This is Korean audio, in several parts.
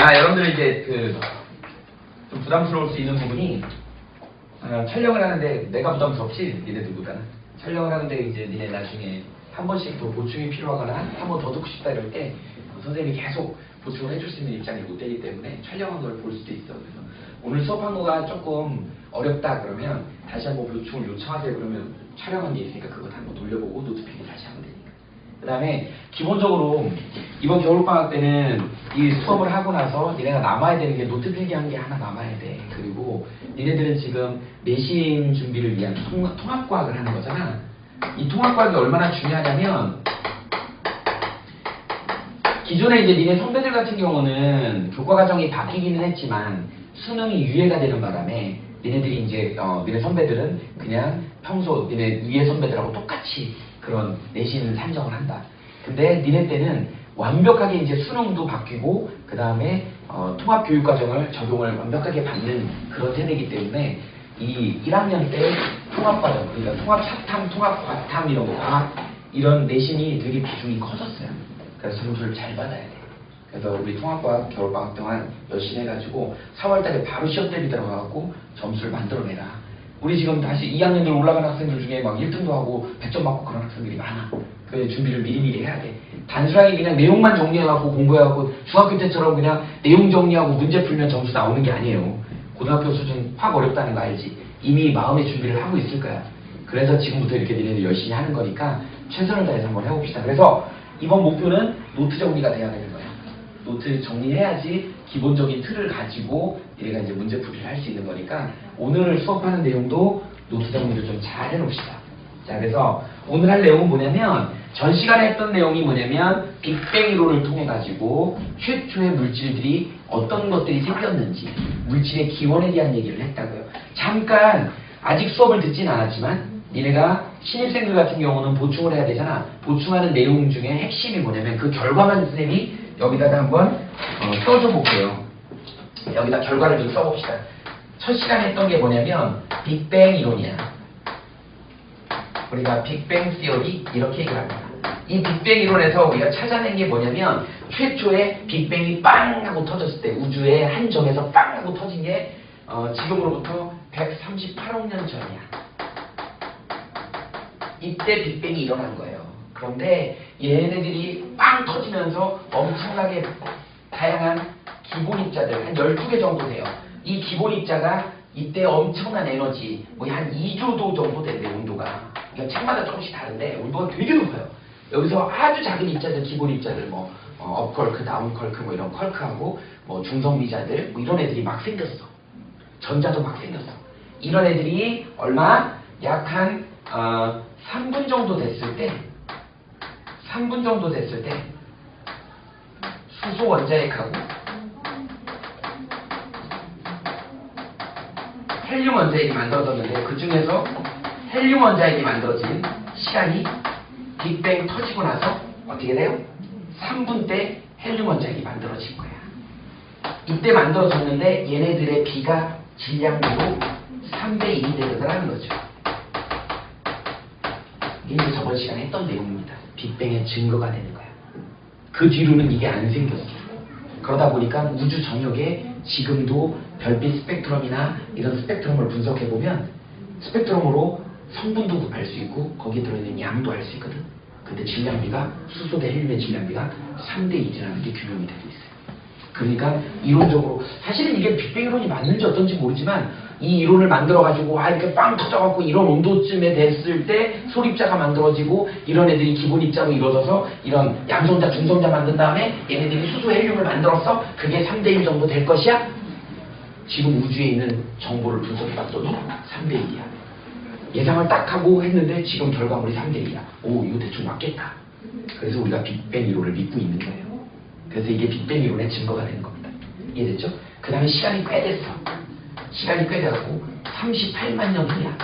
여러분들 이제 좀 부담스러울 수 있는 부분이 촬영을 하는데 내가 부담스럽지 니네들보다는 촬영을 하는데 이제 니네 나중에 한 번씩 더 보충이 필요하거나 한 번 더 듣고 싶다 이럴 때 선생님이 계속 보충을 해줄 수 있는 입장이 못 되기 때문에 촬영한 걸 볼 수도 있어. 그래서 오늘 수업한 거가 조금 어렵다 그러면 다시 한번 보충을 요청하세요. 그러면 촬영한 게 있으니까 그거 한번 돌려보고 노트 필기 다시 하면 되니까. 그 다음에 기본적으로 이번 겨울방학 때는 이 수업을 하고 나서 니네가 남아야 되는 게 노트 필기한 게 하나 남아야 돼. 그리고 니네들은 지금 내신 준비를 위한 통합과학을 하는 거잖아. 이 통합과학이 얼마나 중요하냐면 기존에 이제 니네 선배들 같은 경우는 교과과정이 바뀌기는 했지만 수능이 유예가 되는 바람에 니네들이 이제 니네 선배들은 그냥 평소 니네 위에 선배들하고 똑같이 그런 내신 산정을 한다. 근데 니네 때는 완벽하게 이제 수능도 바뀌고 그 다음에 통합교육과정을 적용을 완벽하게 받는 그런 세대이기 때문에 이 1학년 때 통합과정, 그러니까 통합사탐, 통합과탐 이런 거, 과학 이런 내신이 되게 비중이 커졌어요. 그래서 점수를 잘 받아야 돼. 그래서 우리 통합과학 겨울방학 동안 열심히 해가지고 4월달에 바로 시험 대비 들어가갖고 점수를 만들어내라. 우리 지금 다시 2학년들 올라간 학생들 중에 막 1등도 하고 100점 받고 그런 학생들이 많아. 그 준비를 미리미리 해야 돼. 단순하게 그냥 내용만 정리해갖고 공부해갖고 중학교 때처럼 그냥 내용 정리하고 문제 풀면 점수 나오는 게 아니에요. 고등학교 수준 확 어렵다는 거 알지? 이미 마음의 준비를 하고 있을 거야. 그래서 지금부터 이렇게 니네들 열심히 하는 거니까 최선을 다해서 한번 해봅시다. 그래서 이번 목표는 노트 정리가 돼야 되는 거야. 노트 정리해야지 기본적인 틀을 가지고 얘가 이제 문제풀이를 할 수 있는 거니까 오늘 수업하는 내용도 노트 정리를 좀 잘 해놓읍시다. 자, 그래서 오늘 할 내용은 뭐냐면 전 시간에 했던 내용이 뭐냐면 빅뱅 이론을 통해 가지고 최초의 물질들이 어떤 것들이 생겼는지 물질의 기원에 대한 얘기를 했다고요. 잠깐 아직 수업을 듣진 않았지만 니네가 신입생들 같은 경우는 보충을 해야 되잖아. 보충하는 내용 중에 핵심이 뭐냐면 그 결과만 선생님이 여기다가 한번 써줘 볼게요. 여기다 결과를 좀 써봅시다. 첫 시간에 했던 게 뭐냐면 빅뱅 이론이야. 우리가 빅뱅 시어리 이렇게 얘기를 합니다. 이 빅뱅 이론에서 우리가 찾아낸 게 뭐냐면 최초의 빅뱅이 빵 하고 터졌을 때 우주의 한 점에서 빵 하고 터진 게 지금으로부터 138억 년 전이야. 이때 빅뱅이 일어난 거예요. 그런데 얘네들이 빵 터지면서 엄청나게 다양한 기본 입자들 한 12개 정도 돼요. 이 기본 입자가 이때 엄청난 에너지 뭐 한 2조도 정도 된대. 온도가 그러니까 책마다 조금씩 다른데 온도가 되게 높아요. 여기서 아주 작은 입자들 기본 입자들 뭐 업컬크, 다운컬크 뭐 이런 컬크하고 뭐 중성미자들 뭐 이런 애들이 막 생겼어. 전자도 막 생겼어. 이런 애들이 얼마? 약 한 3분 정도 됐을 때 수소 원자핵하고 헬륨 원자핵이 만들어졌는데 그 중에서 헬륨 원자핵이 만들어진 시간이 빅뱅 터지고 나서 어떻게 돼요? 3분 때 헬륨 원자핵이 만들어진 거야. 이때 만들어졌는데 얘네들의 비가 질량비로 3대 1이 되더라는 거죠. 이게 이제 저번 시간에 했던 내용입니다. 빅뱅의 증거가 되는 거야. 그 뒤로는 이게 안 생겼어. 그러다 보니까 우주 전역에 지금도 별빛 스펙트럼이나 이런 스펙트럼을 분석해보면 스펙트럼으로 성분도 알 수 있고 거기에 들어있는 양도 알 수 있거든. 근데 질량비가 수소 대 헬륨의 질량비가 3대 1이라는 게 규명이 되고 있어요. 그러니까 이론적으로 사실은 이게 빅뱅 이론이 맞는지 어떤지 모르지만 이 이론을 만들어가지고 이렇게 빵 터져갖고 이런 온도쯤에 됐을 때 소립자가 만들어지고 이런 애들이 기본 입자로 이루어져서 이런 양성자, 중성자 만든 다음에 얘네들이 수소, 헬륨을 만들었어. 그게 3대 1 정도 될 것이야. 지금 우주에 있는 정보를 분석해봤더니 3대 1이야. 예상을 딱 하고 했는데 지금 결과물이 3대 1이야. 오, 이거 대충 맞겠다. 그래서 우리가 빅뱅 이론을 믿고 있는 거예요. 그래서 이게 빅뱅 이론의 증거가 되는 겁니다. 이해됐죠? 그 다음에 시간이 꽤 됐어. 시간이 꽤 돼갖고 38만 년 후야.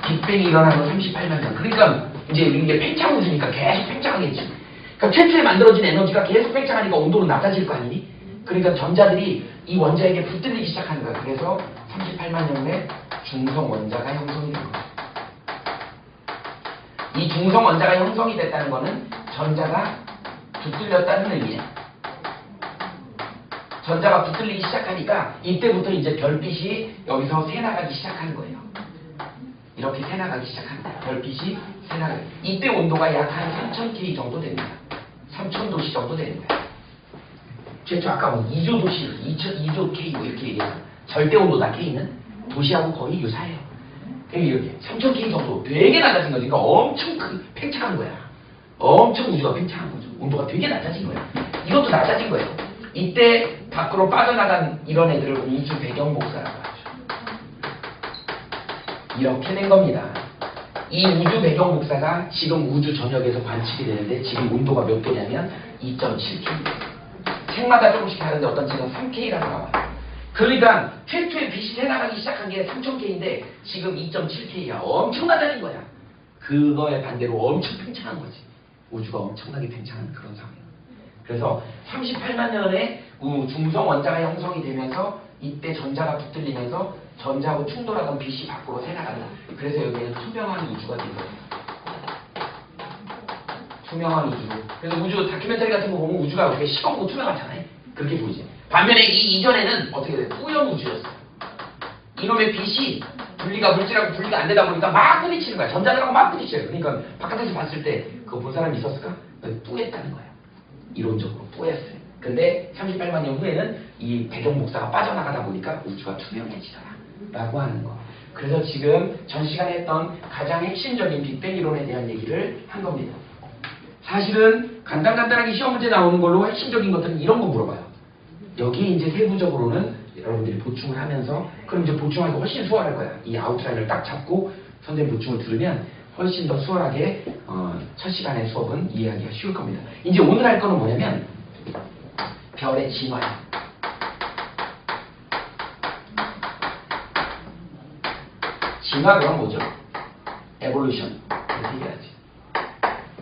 빅뱅이 일어나고 38만 년. 그러니까 이제 이게 팽창 우주니까 계속 팽창하겠지. 그러니까 최초에 만들어진 에너지가 계속 팽창하니까 온도는 낮아질 거 아니니? 그러니까 전자들이 이 원자에게 붙들리기 시작하는 거야. 그래서 38만 년 후에 중성 원자가 형성이 된 거야. 이 중성 원자가 형성이 됐다는 거는 전자가 붙들렸다는 의미야. 전자가 붙들리기 시작하니까 이때부터 이제 별빛이 여기서 새나가기 시작하는 거예요. 이렇게 새나가기 시작하는 거예요. 별빛이 새나가기. 이때 온도가 약 한 3000K 정도 됩니다. 3000도씨 정도 되는 거예요. 최초 아까 뭐 2조 도시, 2조 K 뭐 이렇게 얘기해서 절대 온도다 K는 도시하고 거의 유사해요. 이렇게 3000K 정도 되게 낮아진 거지. 그러니까 엄청 팽창한 거야. 엄청 우주가 팽창한 거죠. 온도가 되게 낮아진 거야. 이것도 낮아진 거예요. 이때 밖으로 빠져나간 이런 애들을 우주 배경 복사라고 하죠. 이렇게 된 겁니다. 이 우주 배경 복사가 지금 우주 전역에서 관측이 되는데 지금 온도가 몇 도냐면 2.7K. 책마다 조금씩 다른데 어떤 책은 3K라고 나와요. 그러니까 최초의 빛이 새나가기 시작한 게 3000K인데 지금 2.7K야. 엄청 낮아진 거야. 그거에 반대로 엄청 팽창한 거지. 우주가 엄청나게 팽창한 그런 상황이에요. 그래서 38만 년에 중성 원자가 형성이 되면서 이때 전자가 붙들리면서 전자하고 충돌하던 빛이 밖으로 새나간다. 그래서 여기는 투명한 우주가 된 거예요. 투명한 우주. 그래서 우주 다큐멘터리 같은 거 보면 우주가 이렇게 시커멓고 투명하잖아요. 그렇게 보이지. 반면에 이 이전에는 어떻게 돼? 뿌연 우주였어. 이놈의 빛이 물질하고 분리가 안 되다 보니까 막 부딪히는 거야. 전자들하고 막 부딪혀요. 그러니까 바깥에서 봤을 때 그거 본 사람이 있었을까? 뿌였다는 거야. 이론적으로 뿌였어요. 근데 38만 년 후에는 이 배경 복사가 빠져나가다 보니까 우주가 투명해지더라 라고 하는 거. 그래서 지금 전 시간에 했던 가장 핵심적인 빅뱅 이론에 대한 얘기를 한 겁니다. 사실은 간단하게 시험 문제 나오는 걸로 핵심적인 것들은 이런 거 물어봐요. 여기 이제 세부적으로는 여러분들이 보충을 하면서 그럼 이제 보충하기 훨씬 수월할 거야. 이 아웃라인을 딱 잡고 선생님 보충을 들으면 훨씬 더 수월하게 첫 시간의 수업은 이해하기가 쉬울 겁니다. 이제 오늘 할 거는 뭐냐면 별의 진화야. 진화 그럼 뭐죠? 에볼루션. 이렇게 얘기하지.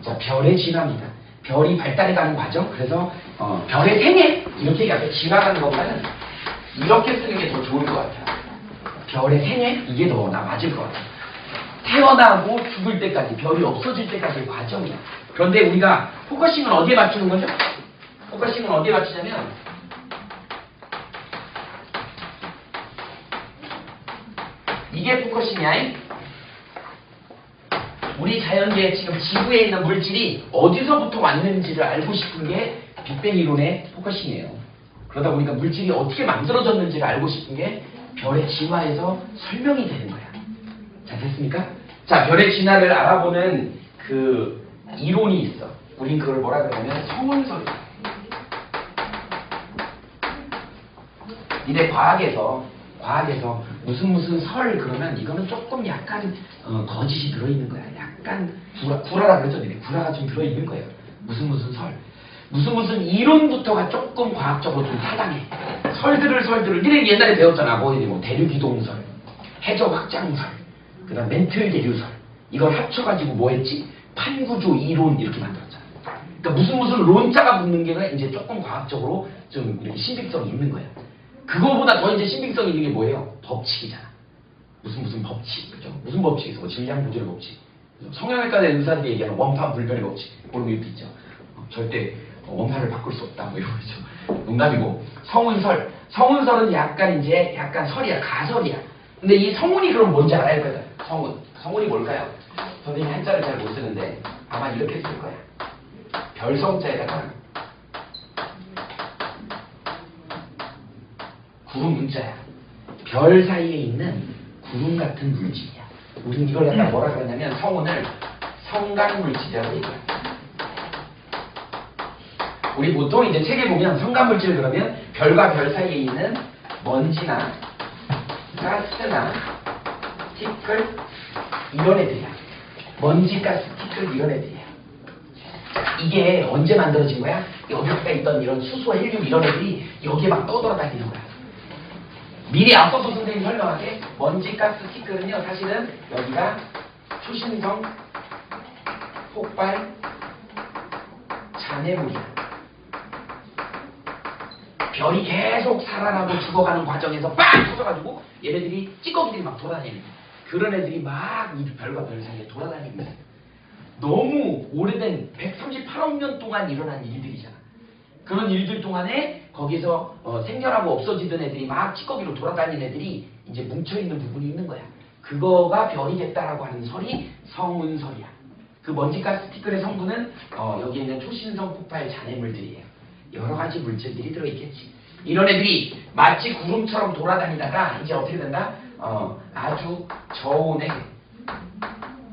자, 별의 진화입니다. 별이 발달해가는 과정. 그래서 별의 생애 이렇게 얘기하죠. 진화라는 것보다는 이렇게 쓰는 게 더 좋을 것 같아요. 별의 생애 이게 더 맞을 것 같아요. 태어나고 죽을 때까지 별이 없어질 때까지의 과정이야. 그런데 우리가 포커싱은 어디에 맞추는 거죠? 포커싱은 어디에 맞추냐면 이게 포커싱이야. 우리 자연계에 지금 지구에 있는 물질이 어디서부터 왔는지를 알고 싶은 게 빅뱅 이론의 포커싱이에요. 그러다 보니까 물질이 어떻게 만들어졌는지를 알고 싶은 게 별의 진화에서 설명이 되는 거야. 자, 됐습니까? 자, 별의 진화를 알아보는 그 이론이 있어. 우린 그걸 뭐라 그러냐면 성운설이야. 니네 과학에서 무슨 설 그러면 이거는 조금 약간 거짓이 들어있는 거야. 약간 구라라 그러죠. 니네 구라가 좀 들어있는 거예요. 무슨 설. 무슨 이론부터가 조금 과학적으로 좀 타당해. 설들을 니네 옛날에 배웠잖아. 뭐 대륙이동설, 해적 확장설, 그다음 멘틀 대류설. 이걸 합쳐가지고 뭐 했지? 판구조 이론 이렇게 만들었잖아. 그러니까 무슨 론자가 붙는 게 이제 조금 과학적으로 좀 이렇게 신빙성이 있는 거야. 그거보다 더 이제 신빙성 있는 게 뭐예요? 법칙이잖아. 무슨 법칙, 그죠? 무슨 법칙이 있어? 뭐 질량보존의 법칙. 성형외과 의사들이 얘기하는 원판 불변의 법칙. 그런 게 있죠. 절대 원판을 바꿀 수 없다. 뭐 이런 거죠. 농담이고. 성운설은 약간 설이야. 가설이야. 근데 이 성운이 그럼 뭔지 알아야 되거든. 성운이 뭘까요? 선생님이 한자를 잘 못 쓰는데 아마 이렇게 쓸 거야. 별성자에다가 구름 문자야. 별 사이에 있는 구름 같은 물질이야. 우린 이걸 갖다 뭐라 그러냐면 성운을 성간물질이라고 얘기해. 우리 보통 이제 책에 보면 성간물질 그러면 별과 별 사이에 있는 먼지나 가스나 티끌 이런 애들이야. 먼지, 가스, 티끌 이런 애들이야. 이게 언제 만들어진 거야? 여기에 있던 이런 수소와 헬륨 이런 애들이 여기에 막 떠돌아다니는 거야. 미리 앞서서 선생님이 설명하게 먼지, 가스, 티끌은요 사실은 여기가 초신성 폭발 잔해물이야. 별이 계속 살아나고 죽어가는 과정에서 빵 터져가지고 얘네들이 찌꺼기들이 막 돌아다니는 거야. 그런 애들이 막 이 별과 별 사이에 돌아다니고 있어요. 너무 오래된 138억 년 동안 일어난 일들이잖아. 그런 일들 동안에 거기서 생겨나고 없어지던 애들이 막 찌꺼기로 돌아다니는 애들이 이제 뭉쳐있는 부분이 있는 거야. 그거가 별이 됐다라고 하는 설이 성운설이야. 그 먼지가스 티끌의 성분은 여기에 있는 초신성 폭발 잔해물들이에요. 여러 가지 물질들이 들어있겠지. 이런 애들이 마치 구름처럼 돌아다니다가 이제 어떻게 된다? 아주 저온의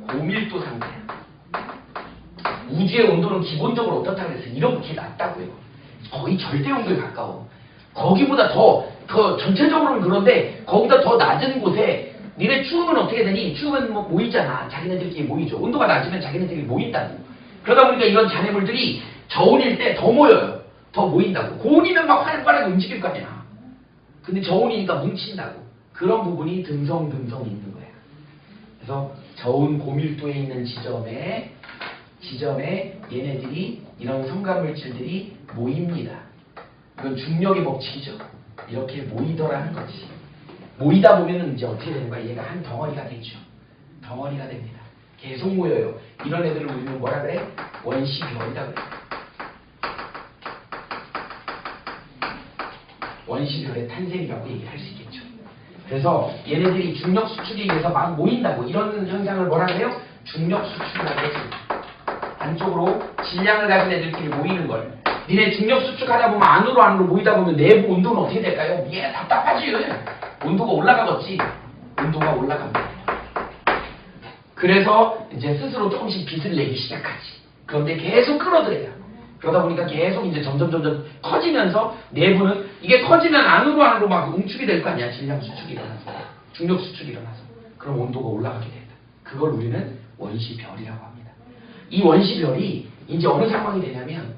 고밀도 상태야. 우주의 온도는 기본적으로 어떻다 그랬어? 이렇게 낮다고요. 거의 절대 온도에 가까워. 거기보다 더 전체적으로는 그런데 거기다 더 낮은 곳에 니네 추우면 어떻게 되니? 추우면 뭐 모이잖아. 자기네들끼리 모이죠. 온도가 낮으면 자기네들끼리 모인다고. 그러다 보니까 이런 잔해물들이 저온일 때 더 모여요. 더 모인다고. 고온이면 막 활발하게 움직일 거 아니야. 근데 저온이니까 뭉친다고. 그런 부분이 듬성듬성 있는 거야. 그래서 저온 고밀도에 있는 지점에 얘네들이 이런 성간물질들이 모입니다. 이건 중력의 법칙이죠. 이렇게 모이더라는 거지. 모이다 보면은 이제 어떻게 되는 거야? 얘가 한 덩어리가 되죠. 덩어리가 됩니다. 계속 모여요. 이런 애들을 우리는 뭐라 그래? 원시별이다 그래. 원시별의 탄생이라고 얘기할 수 있겠죠. 그래서 얘네들이 중력 수축에 의해서 막 모인다고. 이런 현상을 뭐라 그래요? 중력 수축이라고 해서 안쪽으로 질량을 가진 애들끼리 모이는 걸. 니네 중력 수축하다 보면 안으로 모이다 보면 내부 온도는 어떻게 될까요? 얘 답답하지. 온도가 올라가겠지. 온도가 올라갑니다. 그래서 이제 스스로 조금씩 빛을 내기 시작하지. 그런데 계속 끌어들여요. 그러다 보니까 계속 이제 점점 커지면서 내부는 이게 커지면 안으로 막 응축이 될 거 아니야. 질량 수축이 일어나서. 중력 수축이 일어나서. 그럼 온도가 올라가게 된다. 그걸 우리는 원시별이라고 합니다. 이 원시별이 이제 어느 상황이 되냐면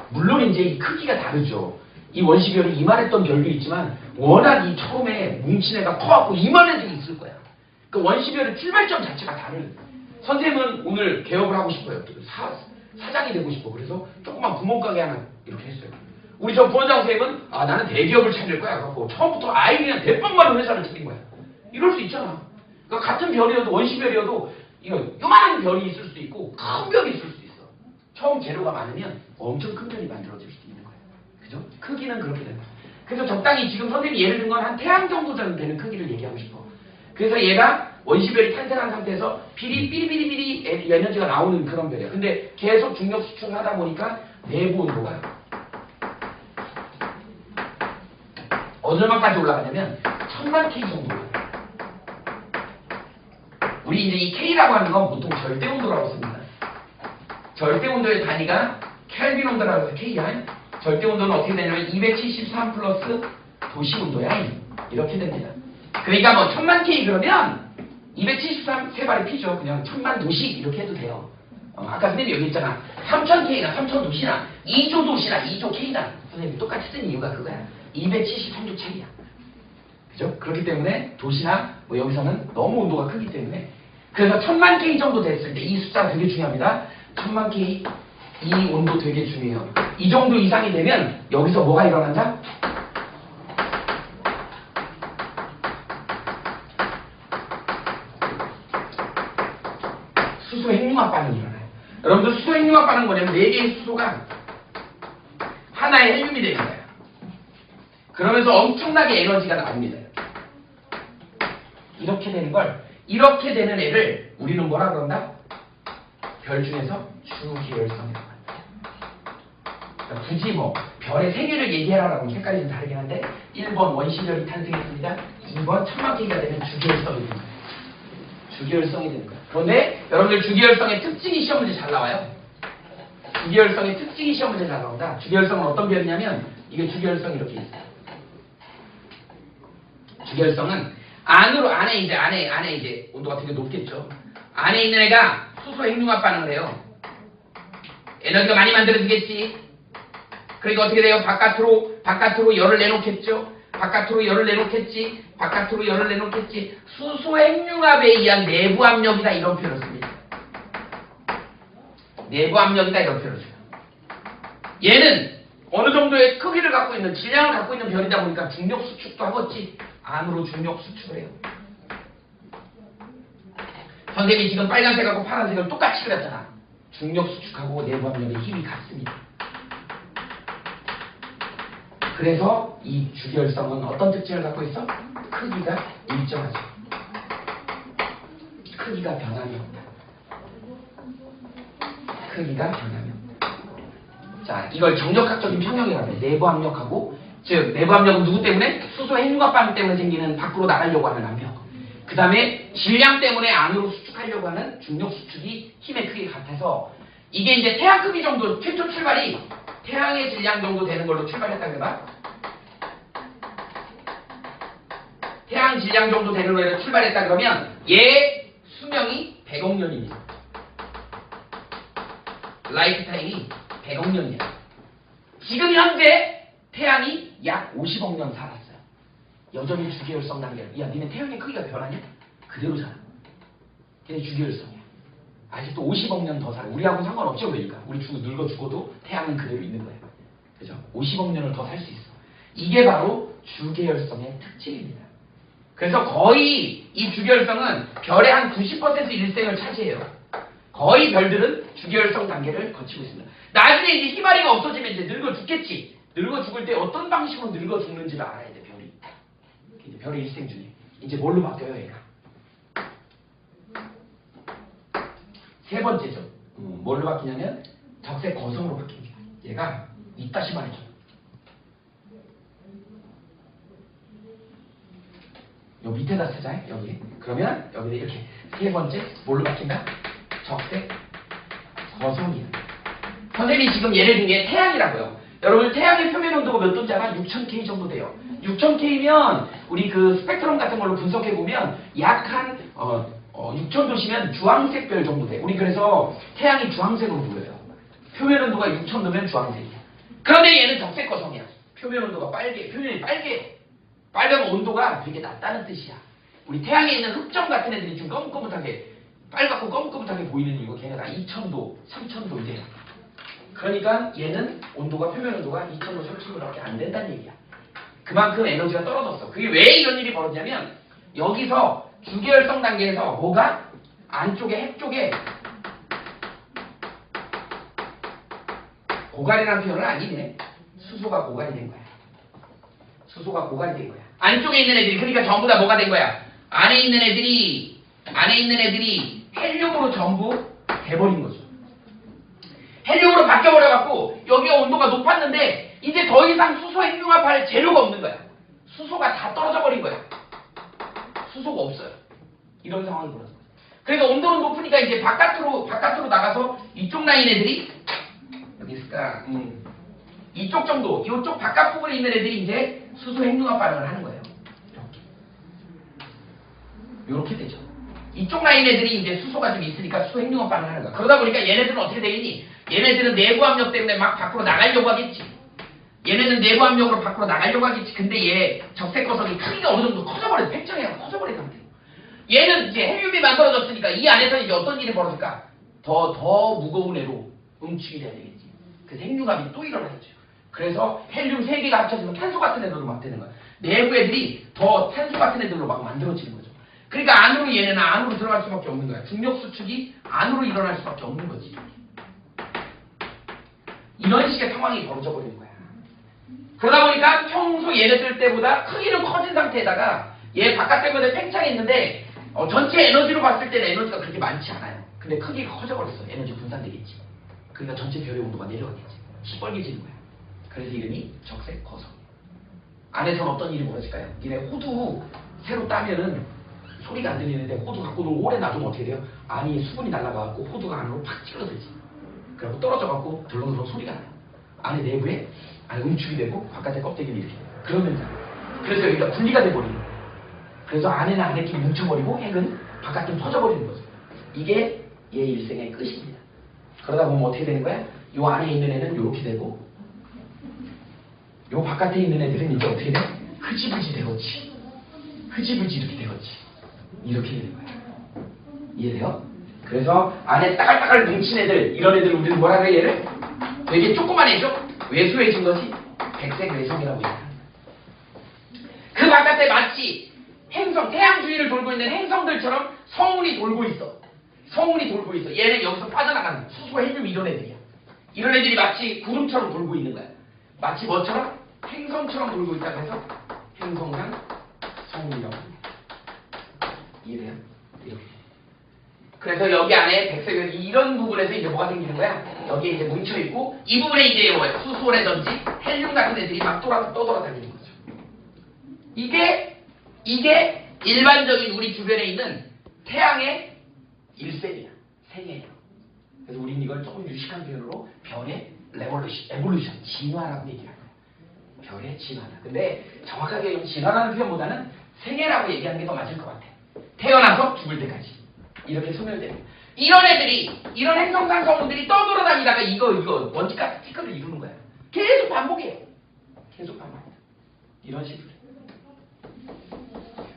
물론 이제 이 크기가 다르죠. 이 원시별이 이만했던 별도 있지만 워낙 이 처음에 뭉친 애가 커갖고 이만한 애들이 있을 거야. 그 원시별의 출발점 자체가 다른. 선생님은 오늘 개업을 하고 싶어요. 사장이 되고 싶어. 그래서 조그만 구멍가게 하나 이렇게 했어요. 우리 저 부원장 선생님은 나는 대기업을 차릴 거야. 그래서 처음부터 아예 그냥 대빵만한 회사를 차린 거야. 이럴 수 있잖아. 그러니까 같은 별이어도 원시별이어도 요만한 별이 있을 수도 있고 큰 별이 있을 수도 있어. 처음 재료가 많으면 엄청 큰 별이 만들어질 수도 있는 거야. 그죠? 크기는 그렇게 되는 거야. 그래서 적당히 지금 선생님이 예를 든 건 한 태양 정도 되는 크기를 얘기하고 싶어. 그래서 얘가 원시별이 탄생한 상태에서 비리비리비리 에너지가 나오는 그런 별이야. 근데 계속 중력 수축을 하다 보니까 내부 온도가 얼마까지 올라가냐면 1000만 K 정도 올라가요. 우리 이제 이 K라고 하는 건 보통 절대 온도라고 씁니다. 절대 온도의 단위가 켈빈 온도라고 해서 K야. 절대 온도는 어떻게 되냐면 273 플러스 도시 온도야. 이렇게 됩니다. 그러니까 뭐 1000만 K 그러면 273 세 발이 피죠. 그냥 1000만 도시 이렇게 해도 돼요. 아까 선생님이 여기 있잖아. 3000K나 3000 도시나 2조 도시나 2조 K나 선생님이 똑같이 쓴 이유가 그거야. 273조 차이야. 그죠? 그렇기 때문에 도시나 뭐 여기서는 너무 온도가 크기 때문에 그래서 1000만 K 정도 됐을 때 이 숫자가 되게 중요합니다. 1000만 K 이 온도 되게 중요해요. 이 정도 이상이 되면 여기서 뭐가 일어난다? 수소 핵융합 반응이 일어나요. 여러분들 수소 핵융합 반응은 뭐냐면 4개의 수소가 하나의 헬륨이 되는 거예요. 그러면서 엄청나게 에너지가 나옵니다. 이렇게 되는 걸, 이렇게 되는 애를 우리는 뭐라 그런다? 별 중에서 주계열성이라고 합니다. 그러니까 굳이 뭐 별의 세계를 얘기해라라고 색깔이 좀 다르긴 한데 1번 원시별이 탄생했습니다. 2번 1000만 K가 되면 주계열성이 됩니다. 주계열성이 되는 거야. 그런데 여러분들 주계열성의 특징이 시험 문제 잘 나와요. 주계열성의 특징이 시험 문제 잘 나온다. 주계열성은 어떤 별이냐면 이게 주계열성이 이렇게 있어요. 주계열성은 안에 이제 온도가 되게 높겠죠. 안에 있는 애가 수소 핵융합 반응을 해요. 에너지가 많이 만들어지겠지. 그러니까 어떻게 돼요? 바깥으로 열을 내놓겠죠. 바깥으로 열을 내놓겠지. 수소 핵융합에 의한 내부 압력이다 이런 표현을 씁니다. 내부 압력이다 이런 표현을 써요. 얘는 어느 정도의 크기를 갖고 있는 질량을 갖고 있는 별이다 보니까 중력 수축도 하겠지. 안으로 중력 수축을 해요. 선생님이 지금 빨간색하고 파란색을 똑같이 그렸잖아. 중력 수축하고 내부 압력의 힘이 같습니다. 그래서 이 주결성은 어떤 특징을 갖고 있어? 크기가 일정하죠. 크기가 변함이 없다. 크기가 변함이 없다. 자, 이걸 정력학적인 평형이라고 해. 내부 압력하고, 즉 내부 압력은 누구 때문에? 수소 핵융합 반응 때문에 생기는 밖으로 나가려고 하는 압력. 그 다음에 질량 때문에 안으로 수축하려고 하는 중력 수축이 힘의 크기가 같아서 이게 이제 태양 크기 정도 최초 출발이 태양의 질량 정도 되는 걸로 출발했다 그래봐. 태양 질량 정도 되는 걸로 출발했다 그러면 얘 수명이 100억 년입니다. 라이프 타임이 100억 년이야. 지금 현재 태양이 약 50억 년 살았어요. 여전히 주계열성 단계. 야, 니네 태양의 크기가 변하냐? 그대로 살아. 걔네 주계열성이야. 아직도 50억 년 더 살아. 우리하고는 상관없죠, 그러니까. 우리 늙어 죽어도 태양은 그대로 있는 거야. 그죠? 50억 년을 더 살 수 있어. 이게 바로 주계열성의 특징입니다. 그래서 거의 이 주계열성은 별의 한 90% 일생을 차지해요. 거의 별들은 주계열성 단계를 거치고 있습니다. 나중에 이제 희마리가 없어지면 이제 늙어 죽겠지. 늙어 죽을 때 어떤 방식으로 늙어 죽는지를 알아야 돼, 별이. 이제 별의 일생 중에. 이제 뭘로 바뀌어요, 얘가? 세 번째죠. 뭘로 바뀌냐면 적색 거성으로 바뀝니다. 얘가 이따시 말이죠. 요 밑에다 쓰자, 여기. 그러면 여기다 이렇게 세 번째 뭘로 바뀐다? 적색 거성이야. 선생님이 지금 예를 든 게 태양이라고요. 여러분 태양의 표면 온도가 몇 도인지 알아? 6000K 정도 돼요. 6000K면 우리 그 스펙트럼 같은 걸로 분석해 보면 약 한 6000도시면 주황색 별 정도 돼. 우리 그래서 태양이 주황색으로 보여요. 표면 온도가 6000도면 주황색이야. 그런데 얘는 적색 거성이야. 표면 온도가 빨개. 표면이 빨개. 빨가면 온도가 되게 낮다는 뜻이야. 우리 태양에 있는 흑점 같은 애들이 좀 검검하게 빨갛고 검검하게 보이는 이유가 걔네가 2000도, 3000도 이제. 그러니까 얘는 온도가 표면 온도가 2000도, 3000도밖에 안 된다는 얘기야. 그만큼 에너지가 떨어졌어. 그게 왜 이런 일이 벌어지냐면 여기서 주계열성 단계에서 뭐가 안쪽에 핵 쪽에 고갈이라는 표현을 아니네. 수소가 고갈이 된 거야. 수소가 고갈이 된 거야. 안쪽에 있는 애들이 그러니까 전부 다 뭐가 된 거야? 안에 있는 애들이 헬륨으로 전부 돼버린 거죠. 헬륨으로 바뀌어버려갖고 여기가 온도가 높았는데 이제 더 이상 수소 핵융합할 재료가 없는 거야. 수소가 다 떨어져 버린 거야. 수소가 없어요. 이런 상황이 벌어진 거죠. 그러니까 온도는 높으니까 이제 바깥으로 나가서 이쪽 라인 애들이 어디 있을까? 이쪽 정도, 이쪽 바깥 부분에 있는 애들이 이제 수소 핵융합 반응을 하는 거예요. 이렇게 되죠. 이쪽 라인 애들이 이제 수소가 좀 있으니까 수소 핵융합 반응을 하는 거야. 그러다 보니까 얘네들은 어떻게 되겠니? 얘네들은 내부 압력 때문에 막 밖으로 나가려고 하겠지. 얘네는 내부 압력으로 밖으로 나가려고 하겠지. 근데 얘 적색 거성이 크기가 어느 정도 커져버려. 팽창해서 커져버린 상태. 얘는 이제 헬륨이 만들어졌으니까 이 안에서 이제 어떤 일이 벌어질까? 더 무거운 애로 응축이 돼야 되겠지. 그래서 핵융합이 또 일어나겠죠. 그래서 헬륨 3개가 합쳐지면 탄소 같은 애들로 막 되는 거야. 내부 애들이 더 탄소 같은 애들로 막 만들어지는 거죠. 그러니까 안으로 얘네는 안으로 들어갈 수밖에 없는 거야. 중력 수축이 안으로 일어날 수밖에 없는 거지. 이런 식의 상황이 벌어져 버리는 거야. 그러다 보니까 평소 얘네들 때보다 크기는 커진 상태에다가 얘 바깥 때문에 팽창했는데 전체 에너지로 봤을 때는 에너지가 그렇게 많지 않아요. 근데 크기가 커져버렸어. 에너지 분산되겠지. 그러니까 전체 별의 온도가 내려가겠지. 시뻘개지는 거야. 그래서 이름이 적색 거성. 안에서는 어떤 일이 벌어질까요? 니네 호두 새로 따면은 소리가 안 들리는데 호두 갖고 오래 놔두면 어떻게 돼요? 안이 수분이 날아가갖고 호두가 안으로 팍 찌그러들지. 그리고 떨어져갖고 덜렁덜렁 소리가 나요. 안에 내부에 응축이 되고 바깥에 껍데기는 이렇게 돼요. 그러면 그래서 여기가 분리가 돼버리는 거예요. 그래서 안에는 안에끼리 뭉쳐버리고 핵은 바깥으로 터져버리는 거죠. 이게 얘 일생의 끝입니다. 그러다 보면 어떻게 되는 거야? 요 안에 있는 애는 이렇게 되고 요 바깥에 있는 애들은 이제 어떻게 돼? 흐지부지 되겠지. 흐지부지 이렇게 되겠지. 이렇게 되는 거야. 이해돼요? 그래서 안에 따글따글 뭉친 애들, 이런 애들 우리는 뭐라 그래 얘를? 되게 조그만 애죠? 왜소해진 것이 백색 외성이라고 얘기합니다. 그 바깥에 마치 행성, 태양 주위를 돌고 있는 행성들처럼 성운이 돌고 있어. 성운이 돌고 있어. 얘는 여기서 빠져나가는 수소 헬륨 이런 애들이야. 이런 애들이 마치 구름처럼 돌고 있는 거야. 마치 뭐처럼? 행성처럼 돌고 있다고 해서 행성상 성운이라고 합니다. 이해돼요? 이렇게. 그래서 여기 안에 백색은 이런 부분에서 이제 뭐가 생기는 거야? 여기에 이제 뭉쳐있고, 이 부분에 이제 뭐야? 수소라든지 헬륨 같은 애들이 막 떠돌아다니는 거죠. 이게 일반적인 우리 주변에 있는 태양의 일생이야. 생애야. 그래서 우리는 이걸 조금 유식한 표현으로 별의 에볼루션, 진화라고 얘기하는 거야. 별의 진화다. 근데 정확하게 진화라는 표현보다는 생애라고 얘기하는 게 더 맞을 것 같아. 태어나서 죽을 때까지. 이렇게 소멸됩니다. 이런 애들이, 이런 행성상 성운들이 떠돌아다니다가 이거 먼지가스 티끌을 이루는 거야. 계속 반복해요. 계속 반복해요. 이런 식으로.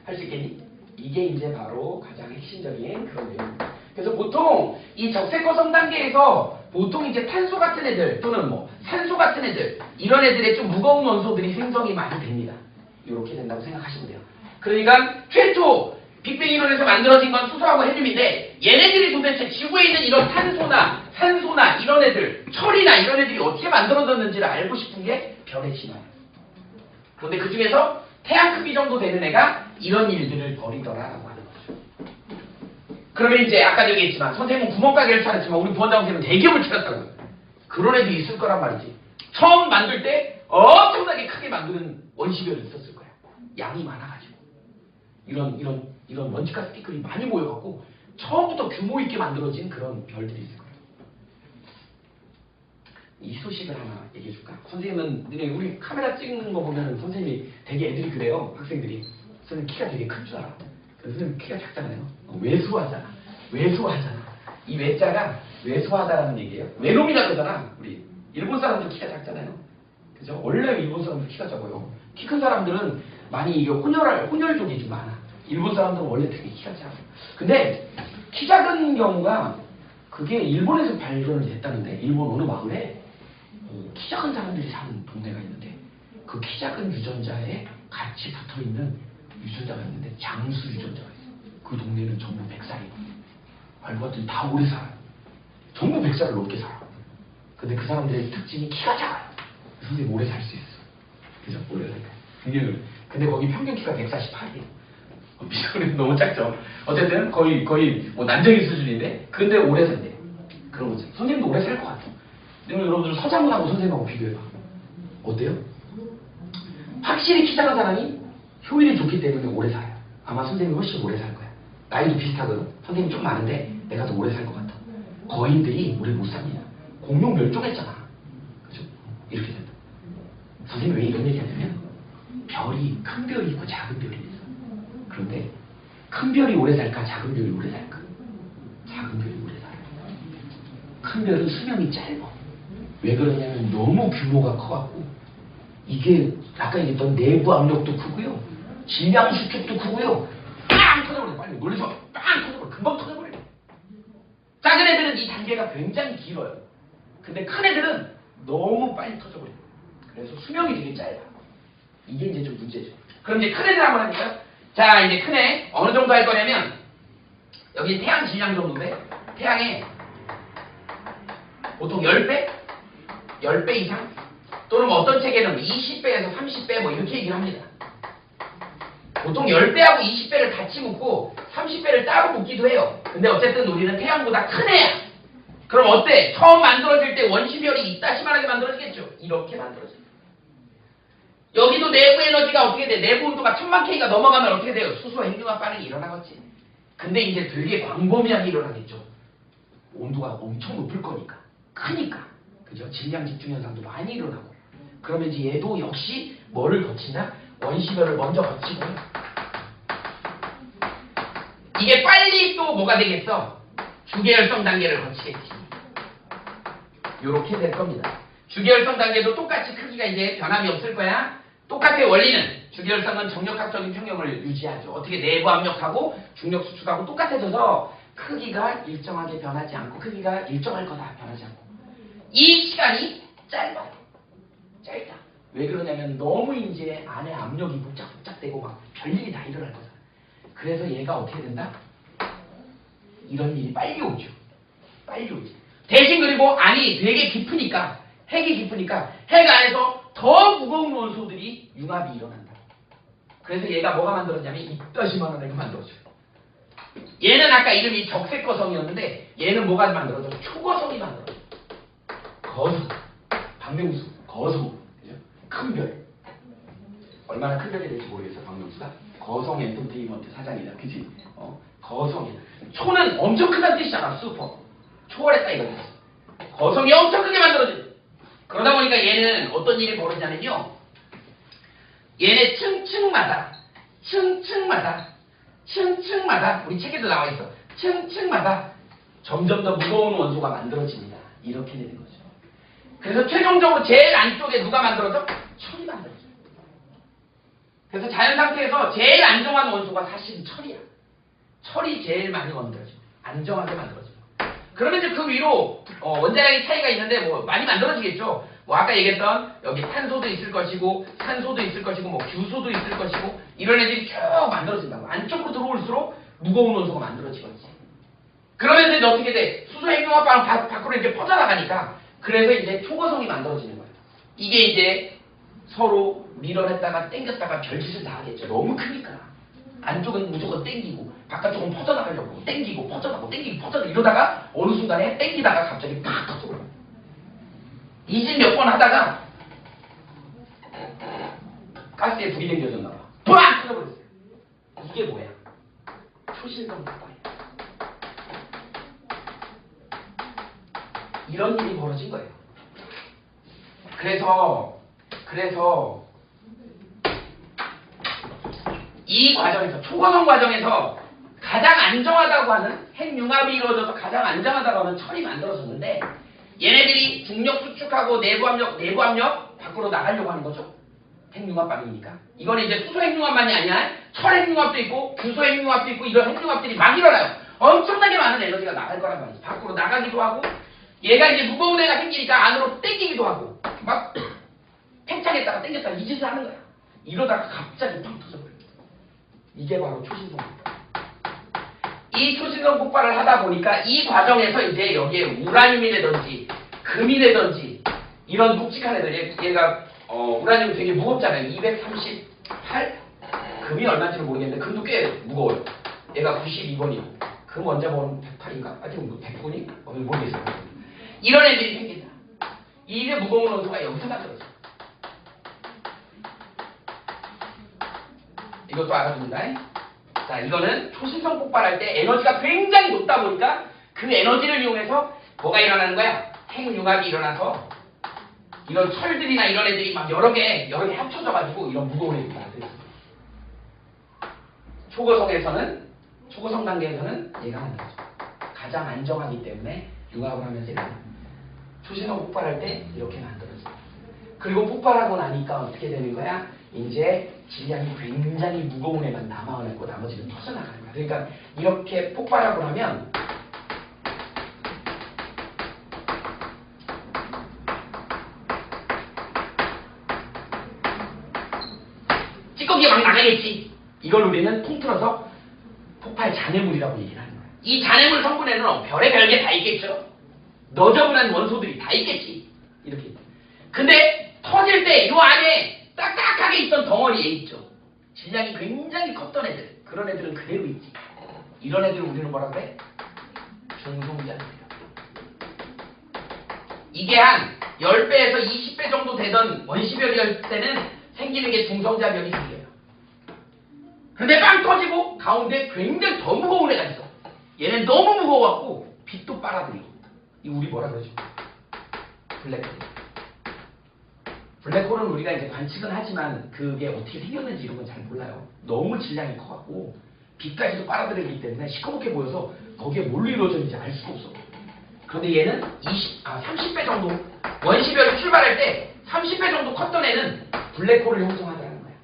할 수 있겠니? 이게 이제 바로 가장 핵심적인 그런 내용입니다. 그래서 보통 이 적색거성 단계에서 보통 이제 탄소 같은 애들 또는 뭐 산소 같은 애들 이런 애들의 좀 무거운 원소들이 생성이 많이 됩니다. 이렇게 된다고 생각하시면 돼요. 그러니까 최초 빅뱅 이론에서 만들어진 건 수소하고 헬륨인데 얘네들이 도대체 지구에 있는 이런 탄소나 산소나 이런 애들, 철이나 이런 애들이 어떻게 만들어졌는지를 알고 싶은 게 별의 진화예요. 그런데 그 중에서 태양 크기 정도 되는 애가 이런 일들을 벌이더라라고 하는 거죠. 그러면 이제 아까 얘기했지만 선생님은 구멍가게를 차렸지만 우리 부원장 선생님은 대기업을 차렸다고요. 그런 애도 있을 거란 말이지. 처음 만들 때 엄청나게 크게 만드는 원시별이 있었을 거야. 양이 많아가지고 이런 먼지가스 티끌이 많이 모여갖고 처음부터 규모 있게 만들어진 그런 별들이 있을 거야. 이 소식을 하나 얘기해줄까? 선생님은 우리 카메라 찍는 거 보면 선생님이 되게 애들이 그래요. 학생들이. 선생님 키가 되게 큰 줄 알아. 그래서 선생님 키가 작잖아요. 외수하잖아. 이 외자가 외수하다라는 얘기예요. 외놈이라 그러잖아. 우리 일본 사람들 키가 작잖아요. 그죠? 원래 일본 사람들 키가 작아요. 키 큰 사람들은 많이 이게 혼혈족이 좀 많아. 일본 사람들은 원래 되게 키가 작아. 근데 키 작은 경우가 그게 일본에서 발견이 됐다는데 일본 어느 마을에 키 작은 사람들이 사는 동네가 있는데 그 키 작은 유전자에 같이 붙어있는 유전자가 있는데 장수 유전자가 있어. 그 동네는 전부 100살이고 알고 봤더니 다 오래 살아요. 전부 100살을 넘게 살아. 근데 그 사람들의 특징이 키가 작아요. 선생님 오래 살 수 있어. 그죠? 오래 살까. 근데 거기 평균 키가 148이에요. 미소는 너무 작죠. 어쨌든 거의 뭐 난쟁이 수준인데 근데 오래 산대. 그런 거죠. 선생님도 오래 살 것 같아. 여러분들 서장훈하고 선생님하고 비교해봐. 어때요? 확실히 키 작은 사람이 효율이 좋기 때문에 오래 살아요. 아마 선생님이 훨씬 오래 살 거야. 나이도 비슷하거든. 선생님 좀 많은데 내가 더 오래 살 것 같아. 거인들이 오래 못 삽니다. 공룡 멸종했잖아. 그죠? 이렇게 된다. 선생님이 왜 이런 얘기 하냐면 별이 큰 별이 있고 작은 별이 있어. 그런데 큰 별이 오래 살까 작은 별이 오래 살까? 작은 별이 오래 살아요. 큰 별은 수명이 짧아. 왜 그러냐면 너무 규모가 커갖고 이게 아까 얘기했던 내부 압력도 크고요. 질량 수축도 크고요. 빵 터져버려. 빨리 놀래서 빵 터져버려. 금방 터져버려. 작은 애들은 이 단계가 굉장히 길어요. 근데 큰 애들은 너무 빨리 터져버려. 그래서 수명이 되게 짧아. 이게 이제 좀 문제죠. 그럼 이제 큰 애들 한번 합니까? 자, 이제 큰 애 어느 정도 할 거냐면 여기 태양 질량 정도인데 태양에 보통 10배? 10배 이상? 또는 뭐 어떤 책에는 20배에서 30배 뭐 이렇게 얘기를 합니다. 보통 10배하고 20배를 같이 묶고 30배를 따로 묶기도 해요. 근데 어쨌든 우리는 태양보다 큰 애야. 그럼 어때? 처음 만들어질 때 원시별이 이따시만하게 만들어지겠죠? 이렇게 만들어져요. 여기도 내부 에너지가 어떻게 돼? 내부 온도가 1000만 K가 넘어가면 어떻게 돼요? 수소 핵융합 반응이 일어나겠지. 근데 이제 되게 광범위하게 일어나겠죠. 온도가 엄청 높을 거니까. 크니까. 그죠? 질량 집중 현상도 많이 일어나고. 그러면 이제 얘도 역시 뭐를 거치나? 원시별을 먼저 거치고. 이게 빨리 또 뭐가 되겠어? 주계열성 단계를 거치겠지. 요렇게 될 겁니다. 주계열성 단계도 똑같이 크기가 이제 변함이 없을 거야. 똑같아요. 원리는 주계열성은 정력학적인 평형을 유지하죠. 어떻게 내부 압력하고 중력 수축하고 똑같아져서 크기가 일정하게 변하지 않고 크기가 일정할 거다. 변하지 않고. 이 시간이 짧아요. 짧다. 왜 그러냐면 너무 이제 안에 압력이 복작복작되고 막 별일이 다 일어날 거잖아. 그래서 얘가 어떻게 된다? 이런 일이 빨리 오죠. 빨리 오지. 대신 그리고 안이 되게 깊으니까 핵이 깊으니까 핵 안에서 더 무거운 원소들이 융합이 일어난다. 그래서 얘가 뭐가 만들어지냐면 이따시만한 애가 만들어져요. 얘는 아까 이름이 적색거성이었는데 얘는 뭐가 만들어져? 초거성이 만들어져. 거성, 박명수, 거성, 큰 별. 얼마나 큰 별이 될지 모르겠어, 박명수가. 거성 엔터테인먼트 사장이다, 그치? 거성이야. 초는 엄청 크다는 뜻이잖아, 슈퍼. 초월했다 이거지. 거성이 엄청 크게 만들어져. 그러다 보니까 얘는 어떤 일이 벌어지냐면요. 얘네 층층마다 우리 책에도 나와 있어. 층층마다 점점 더 무거운 원소가 만들어집니다. 이렇게 되는 거죠. 그래서 최종적으로 제일 안쪽에 누가 만들어져? 철이 만들어져. 그래서 자연 상태에서 제일 안정한 원소가 사실은 철이야. 철이 제일 많이 만들어져. 안정하게 만들어져. 그러면 이제 그 위로 원자량의 차이가 있는데 뭐 많이 만들어지겠죠. 뭐 아까 얘기했던 여기 탄소도 있을 것이고 산소도 있을 것이고 뭐 규소도 있을 것이고 이런 애들이 쭉 만들어진다고. 안쪽으로 들어올수록 무거운 원소가 만들어지겠지. 그러면 이제 어떻게 돼? 수소 핵융합방 밖으로 이제 퍼져나가니까 그래서 이제 초거성이 만들어지는 거예요. 이게 이제 서로 밀어냈다가 당겼다가 별짓을 다 하겠죠. 너무 크니까. 안쪽은 무조건 땡기고 바깥쪽은 퍼져나가려고 땡기고 퍼져나가고 땡기고 퍼져나가고 이러다가 어느 순간에 땡기다가 갑자기 팍 터져버려요. 이집 몇 번 하다가 가스에 불이 댕겨졌나 봐. 팍 터져버렸어요. 이게 뭐야? 초신성 폭발이야. 이런 일이 벌어진 거예요. 그래서 이 과정에서 초고성 과정에서 가장 안정하다고 하는 핵융합이 이루어져서 가장 안정하다고 하는 철이 만들어졌는데 얘네들이 중력 수축하고 내부 압력 밖으로 나가려고 하는 거죠. 핵융합방이니까. 이거는 이제 수소 핵융합만이 아니라 철 핵융합도 있고 규소 핵융합도 있고 이런 핵융합들이 막 일어나요. 엄청나게 많은 에너지가 나갈 거란 말이지. 밖으로 나가기도 하고 얘가 이제 무거운 애가 생기니까 안으로 땡기기도 하고 막 팽창했다가 땡겼다가 이 짓을 하는 거야. 이러다가 갑자기 팡 터져버려. 이게 바로 초신성 폭발. 이 초신성 폭발을 하다 보니까 이 과정에서 이제 여기에 우라늄이라든지 금이라든지 이런 묵직한 애들, 얘가 우라늄이 되게 무겁잖아요. 238? 금이 얼마인지는 모르겠는데 금도 꽤 무거워요. 얘가 92번이고 금 원자번호는 108인가? 하여튼 109니? 모르겠어요. 이런 애들이 생긴다. 이게 무거운 원소가 여기서 만들어져. 이것도 알아둡니다. 자, 이거는 초신성 폭발할 때 에너지가 굉장히 높다 보니까 그 에너지를 이용해서 뭐가 일어나는 거야? 핵융합이 일어나서 이런 철들이나 이런 애들이 막 여러 개 합쳐져가지고 이런 무거운 애들이 만들어요. 초고성 단계에서는 얘가 만들어져. 가장 안정하기 때문에 융합을 하면서 초신성 폭발할 때 이렇게 만들어져. 그리고 폭발하고 나니까 어떻게 되는 거야? 이제 질량이 굉장히 무거운 애만 남아있고 나머지는 터져나가는 거야. 그러니까 이렇게 폭발하고 나면 찌꺼기가 막 나가겠지. 이걸 우리는 통틀어서 폭발 잔해물이라고 얘기를 하는 거야. 이 잔해물 성분에는 별의 별게 다 있겠죠. 너저분한 원소들이 다 있겠지. 이렇게. 근데 터질 때 이 안에 딱딱하게 있던 덩어리에 있죠. 질량이 굉장히 컸던 애들. 그런 애들은 그대로 있지. 이런 애들을 우리는 뭐라 그래? 중성자들이라고. 이게 한 10배에서 20배 정도 되던 원시별이었을 때는 생기는 게 중성자별이 생겨요. 근데 빵 터지고 가운데 굉장히 더 무거운 애가 있어. 얘는 너무 무거워갖고 빛도 빨아들이고. 이 우리 뭐라 그러죠? 블랙홀. 블랙홀은 우리가 이제 관측은 하지만 그게 어떻게 생겼는지 이런 건 잘 몰라요. 너무 질량이 커갖고 빛까지도 빨아들이기 때문에 시커멓게 보여서 거기에 뭘로 이루어졌는지 알 수가 없어. 그런데 얘는 30배 정도 원시별이 출발할 때 30배 정도 컸던 애는 블랙홀을 형성하더라는 거야.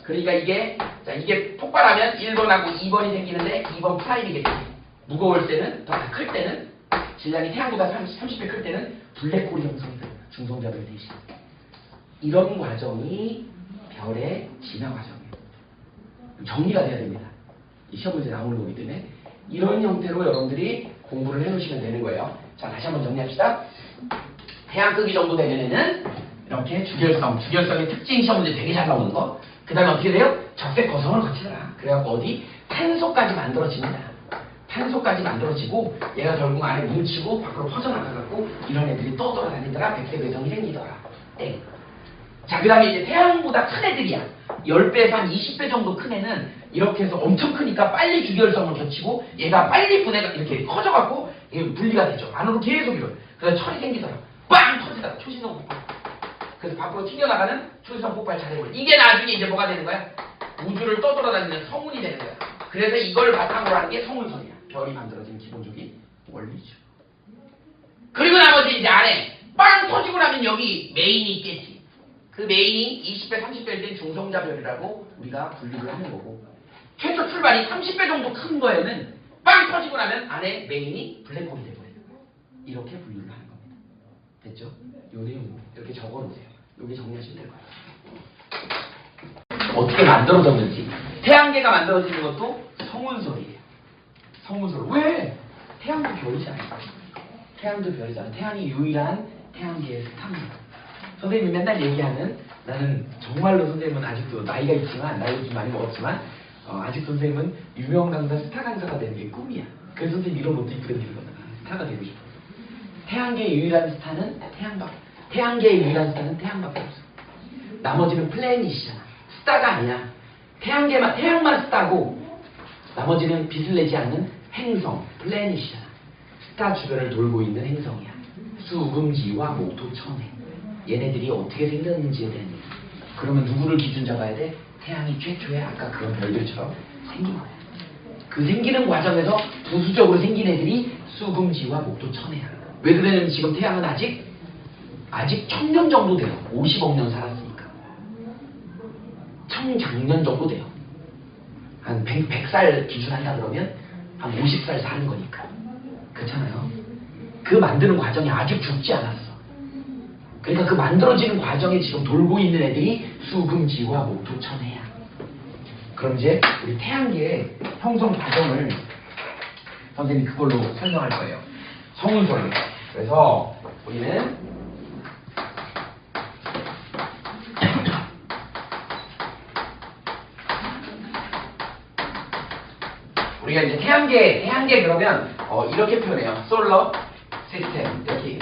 그러니까 이게 폭발하면 1번하고 2번이 생기는데 2번 프라임이겠지. 무거울 때는 더 클 때는 질량이 태양보다 30배 클 때는 블랙홀이 형성이 됩니다. 중성자별 대신. 이런 과정이 별의 진화 과정이에요. 정리가 돼야 됩니다. 이 시험 문제 나오는 거기 때문에 이런 형태로 여러분들이 공부를 해놓으시면 되는 거예요. 자, 다시 한번 정리합시다. 태양 크기 정도 되면은 이렇게 주결성의 특징 시험 문제 되게 잘 나오는 거. 그 다음에 어떻게 돼요? 적색 거성을 거치더라. 그래갖고 어디? 탄소까지 만들어집니다. 탄소까지 만들어지고 얘가 결국 안에 뭉치고 밖으로 퍼져나가갖고 이런 애들이 또 돌아다니더라. 백색외성이 생기더라. 땡. 자, 그 다음에 이제 태양보다 큰 애들이야. 10배에서 한 20배 정도 큰 애는 이렇게 해서 엄청 크니까 빨리 주결성을 거치고 얘가 빨리 분해가 이렇게 커져갖고 이게 분리가 되죠. 안으로 계속 이런. 그래서 철이 생기더라. 빵 터지더라. 초신성 폭발. 그래서 밖으로 튕겨나가는 초신성 폭발 잘해버려. 이게 나중에 이제 뭐가 되는 거야? 우주를 떠돌아다니는 성운이 되는 거야. 그래서 이걸 바탕으로 하는 게 성운설이야. 별이 만들어진 기본적인 원리죠. 그리고 나머지 이제 안에 빵 터지고 나면 여기 메인이 있겠지. 그 메인이 20배, 30배일 땐 중성자별이라고 우리가 분류를 하는 거고, 최소 출발이 30배 정도 큰 거에는 빵 터지고 나면 안에 메인이 블랙홀이 돼버려요. 이렇게 분류를 하는 겁니다. 됐죠? 요 내용 이렇게 적어놓으세요. 여기 정리하시면 될 거예요. 어떻게 만들어졌는지. 태양계가 만들어지는 것도 성운설이에요. 성운설. 왜? 태양도 별이잖아요. 태양도 별이잖아. 태양이 유일한 태양계의 스타입니다. 선생님이 맨날 얘기하는, 나는 정말로 선생님은 아직도 나이가 있지만, 나이도 좀 많이 먹었지만 아직 선생님은 유명 강사, 스타 강사가 되는 게 꿈이야. 그래서 선생님 이런 옷도 입고 다니는 거잖아. 스타가 되고 싶어. 태양계의 유일한 스타는 태양계의 유일한 스타는 태양밖에 없어. 나머지는 플래닛이잖아. 스타가 아니야. 태양만 스타고 나머지는 빛을 내지 않는 행성, 플래닛이잖아. 스타 주변을 돌고 있는 행성이야. 수금지와 목토, 천해. 얘네들이 어떻게 생겼는지에 대한 얘기. 그러면 누구를 기준 잡아야 돼? 태양이 최초의 아까 그런 별들처럼 생긴 거야. 그 생기는 과정에서 부수적으로 생긴 애들이 수금지와 목토, 천해야. 왜 그러냐면 지금 태양은 아직 1000년 정도 돼요. 50억 년 살았으니까. 청장년 정도 돼요. 한 100살 기준한다 그러면 한 50살 사는 거니까. 그렇잖아요. 그 만드는 과정이 아직 죽지 않았어. 그러니까 그 만들어지는 과정에 지금 돌고 있는 애들이 수금지와 목토, 천해야. 그럼 이제 우리 태양계의 형성 과정을 선생님이 그걸로 설명할 거예요. 성운설로. 그래서 우리는 우리가 이제 태양계 그러면 이렇게 표현해요. 솔러 시스템 이렇게.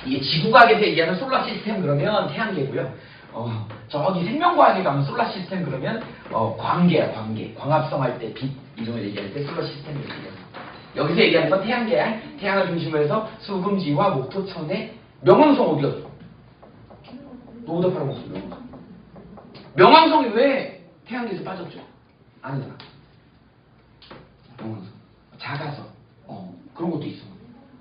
이게 지구과학에서 얘기하는 솔라 시스템 그러면 태양계고요. 저기 생명과학에 가면 솔라 시스템 그러면 광계야, 광계. 광합성 할 때 빛 이름을 얘기할 때 솔라 시스템 이렇게 얘기해요. 여기서 얘기하는 건 태양계야. 태양을 중심으로 해서 수금지와 목토, 천해. 명왕성 어디 갔어? 노후다 팔아먹었어. 명왕성이 왜 태양계에서 빠졌죠? 아는 사람. 명왕성. 작아서. 그런 것도 있어.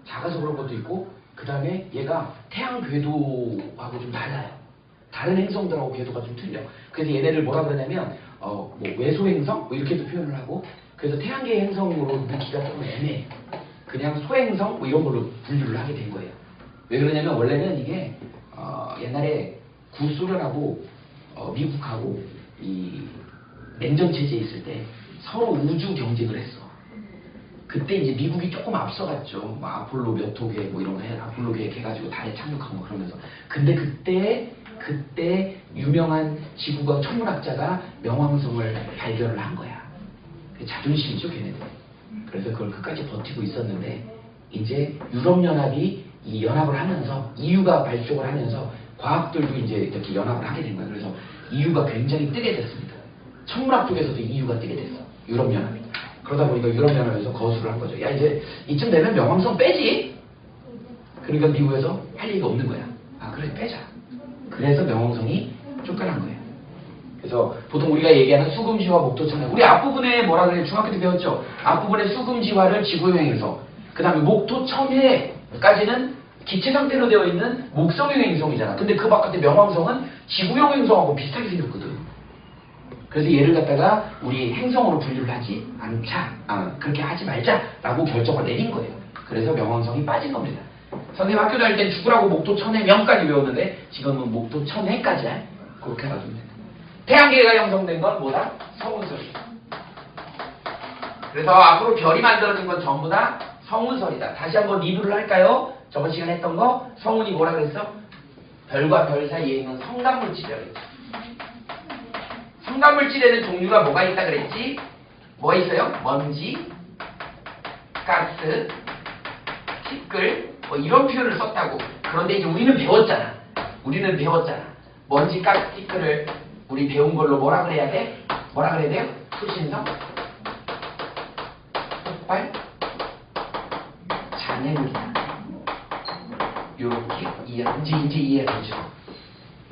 작아서 그런 것도 있고, 그 다음에 얘가 태양 궤도하고 좀 달라요. 다른 행성들하고 궤도가 좀 틀려. 그래서 얘네를 뭐라 그러냐면 뭐 외소행성? 뭐 이렇게도 표현을 하고, 그래서 태양계 행성으로 넣기가 조금 애매해. 그냥 소행성? 뭐 이런 걸로 분류를 하게 된 거예요. 왜 그러냐면 원래는 이게 옛날에 구소련하고 미국하고 이 냉전 체제에 있을 때 서로 우주 경쟁을 했어. 그때 이제 미국이 조금 앞서갔죠. 뭐 아폴로 몇 호계 뭐 이런 거 해, 아폴로 계획 해가지고 달에 착륙한 거 그러면서. 근데 그때 유명한 지구과학 천문학자가 명왕성을 발견을 한 거야. 그게 자존심이죠, 걔네들. 그래서 그걸 끝까지 버티고 있었는데, 이제 유럽연합이 이 연합을 하면서, EU가 발족을 하면서 과학들도 이제 이렇게 연합을 하게 된 거야. 그래서 EU가 굉장히 뜨게 됐습니다. 천문학 쪽에서도 EU가 뜨게 됐어. 유럽연합이. 그러다 보니까 유럽연합에서 거수를 한 거죠. 야, 이제 이쯤 되면 명왕성 빼지? 그러니까 미국에서 할 얘기가 없는 거야. 아, 그래, 빼자. 그래서 명왕성이 쫓겨난 거예요. 그래서 보통 우리가 얘기하는 수금지화, 목토, 천해. 우리 앞부분에 뭐라 그래요? 중학교 때 배웠죠? 앞부분에 수금지화를 지구형 행성, 그 다음에 목토, 천해까지는 기체 상태로 되어 있는 목성형 행성이잖아. 근데 그 바깥에 명왕성은 지구형 행성하고 비슷하게 생겼거든. 그래서 얘를 갖다가 우리 행성으로 분류를 하지 않자, 그렇게 하지 말자라고 결정을 내린 거예요. 그래서 명왕성이 빠진 겁니다. 선생님 학교 다닐 땐 죽으라고 목토, 천해, 명까지 외웠는데 지금은 목토, 천해까지 그렇게 알아두면 됩니다. 태양계가 형성된 건 뭐다? 성운설이다. 그래서 앞으로 별이 만들어진 건 전부 다 성운설이다. 다시 한번 리뷰를 할까요? 저번 시간에 했던 거 성운이 뭐라 그랬어? 별과 별 사이에 있는 성간물질이라고 그랬지. 성간물질에는 종류가 뭐가 있다 그랬지? 뭐가 있어요? 먼지, 가스, 티끌 뭐 이런 표현을 썼다고. 그런데 이제 우리는 배웠잖아. 먼지, 가스, 티끌을 우리 배운 걸로 뭐라 그래야 돼? 뭐라 그래야 돼요? 초신성, 폭발, 잔해물이다. 요렇게 이제 이해하죠.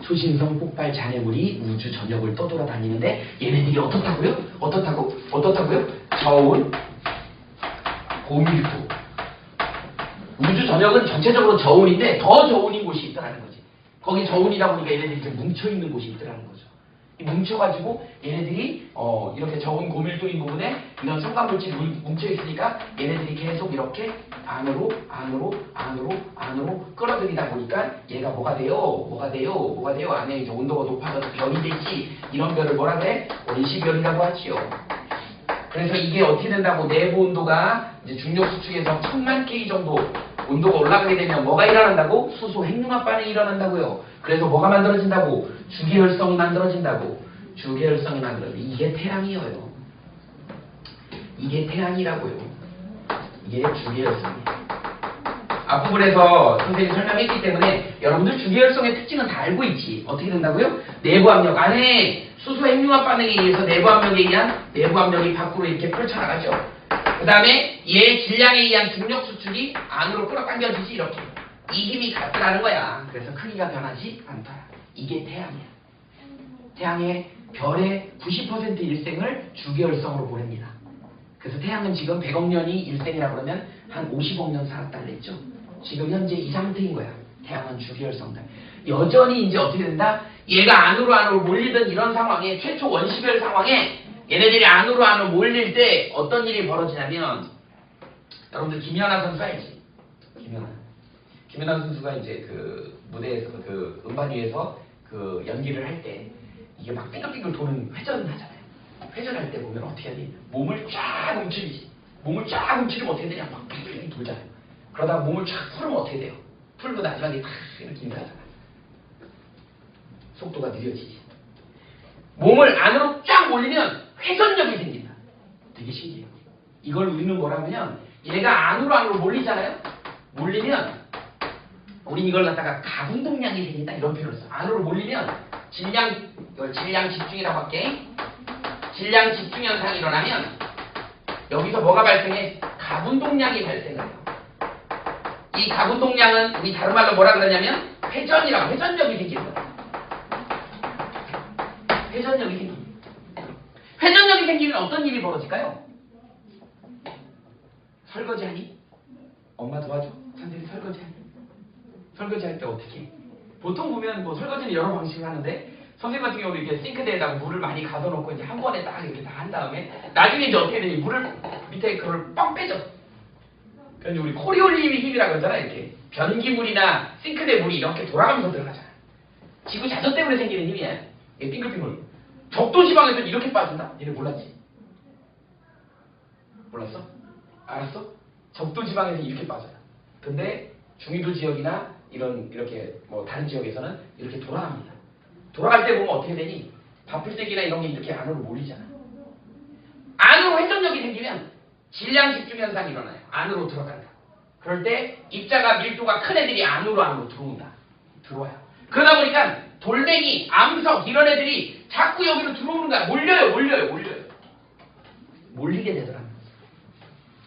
초신성 폭발 잔해물이 우주 전역을 떠돌아다니는데 얘네들이 어떻다고요? 저온, 고밀도. 우주 전역은 전체적으로 저온인데 더 저온인 곳이 있더라는 거지. 거기 저온이다 보니까 얘네들이 좀 뭉쳐있는 곳이 있더라는 거죠. 뭉쳐가지고 얘네들이 이렇게 저온 고밀도인 부분에 이런 성간물질이 뭉쳐있으니까 얘네들이 계속 이렇게 안으로 끌어들이다 보니까 얘가 뭐가 돼요? 안에 이제 온도가 높아져서 별이 되지. 이런 별을 뭐라 그래? 원시별이라고 하지요. 그래서 이게 어떻게 된다고? 내부 온도가 이제 중력 수축에서 1000만 K 정도 온도가 올라가게 되면 뭐가 일어난다고? 수소 핵융합 반응이 일어난다고요. 그래서 뭐가 만들어진다고? 주기혈성이 만들어진다고. 주기혈성이 만들어져. 이게 태양이에요. 이게 태양이라고요. 이게 주기혈성이에요. 앞부분에서 선생님이 설명했기 때문에 여러분들 주기혈성의 특징은 다 알고 있지. 어떻게 된다고요? 내부 압력 안에 수소 핵융합 반응에 의해서 내부 압력이 밖으로 이렇게 펼쳐나가죠. 그 다음에 얘 질량에 의한 중력 수축이 안으로 끌어당겨지지. 이렇게 이 힘이 같더라는 거야. 그래서 크기가 변하지 않더라. 이게 태양이야. 태양의 별의 90% 일생을 주기혈성으로 보냅니다. 그래서 태양은 지금 100억 년이 일생이라 그러면 한 50억 년 살았다 그랬죠. 지금 현재 이 상태인 거야. 태양은 주기혈성들. 여전히 이제 어떻게 된다? 얘가 안으로 몰리던 이런 상황에, 최초 원시별 상황에 얘네들이 안으로 몰릴 때 어떤 일이 벌어지냐면, 여러분들 김연아 선수 알지? 김연아 선수가 이제 그 무대에서 그 음반 위에서 그 연기를 할 때 이게 막 빙글빙글 도는 회전을 하잖아요. 회전할 때 보면 어떻게 하니? 몸을 쫙 움츠리면 어떻게 되냐? 막 빙글빙글 돌잖아요. 그러다가 몸을 쫙 풀으면 어떻게 돼요? 풀고 마지막에 탁 이렇게 인사하잖아. 속도가 느려지지. 몸을 안으로 쫙 몰리면 회전력이 생긴다. 되게 신기해요. 이걸 우리는 뭐라 하면 얘가 안으로 몰리잖아요. 몰리면 우린 이걸 갖다가 가분동량이 생긴다 이런 표현을 써. 안으로 몰리면 이걸 질량 집중이라고 할게. 질량 집중 현상이 일어나면 여기서 뭐가 발생해? 가분동량이 발생을 해요. 이 가분동량은 우리 다른 말로 뭐라 그러냐면 회전력이 생기는 거야. 회전력이 생기면 어떤 일이 벌어질까요? 설거지하니? 엄마 도와줘? 선생님 설거지하니? 설거지할 때 어떻게 해? 보통 보면 뭐 설거지는 여러 방식을 하는데 선생님 같은 경우는 이렇게 싱크대에다가 물을 많이 가둬놓고 이제 한 번에 딱 이렇게 다 한 다음에 나중에 이제 어떻게 되니? 물을 밑에 그걸 뻥 빼죠. 그래서 우리 코리올리미 힘이라고 하잖아. 이렇게 변기물이나 싱크대 물이 이렇게 돌아가면서 들어가잖아. 지구 자전 때문에 생기는 힘이야. 이게 빙글빙글. 적도지방에서 이렇게 빠진다? 얘네 몰랐지? 몰랐어? 알았어? 적도지방에서 이렇게 빠져요. 근데 중위도 지역이나 이렇게 뭐 다른 지역에서는 이렇게 돌아갑니다. 돌아갈 때 보면 어떻게 되니? 바풀색이나 이런 게 이렇게 안으로 몰리잖아. 안으로 회전력이 생기면 질량 집중 현상이 일어나요. 안으로 들어간다. 그럴 때 입자가 밀도가 큰 애들이 안으로 들어와요. 그러다 보니까 돌멩이, 암석 이런 애들이 자꾸 여기로 들어오는 거야. 몰려요. 몰리게 되더라고요.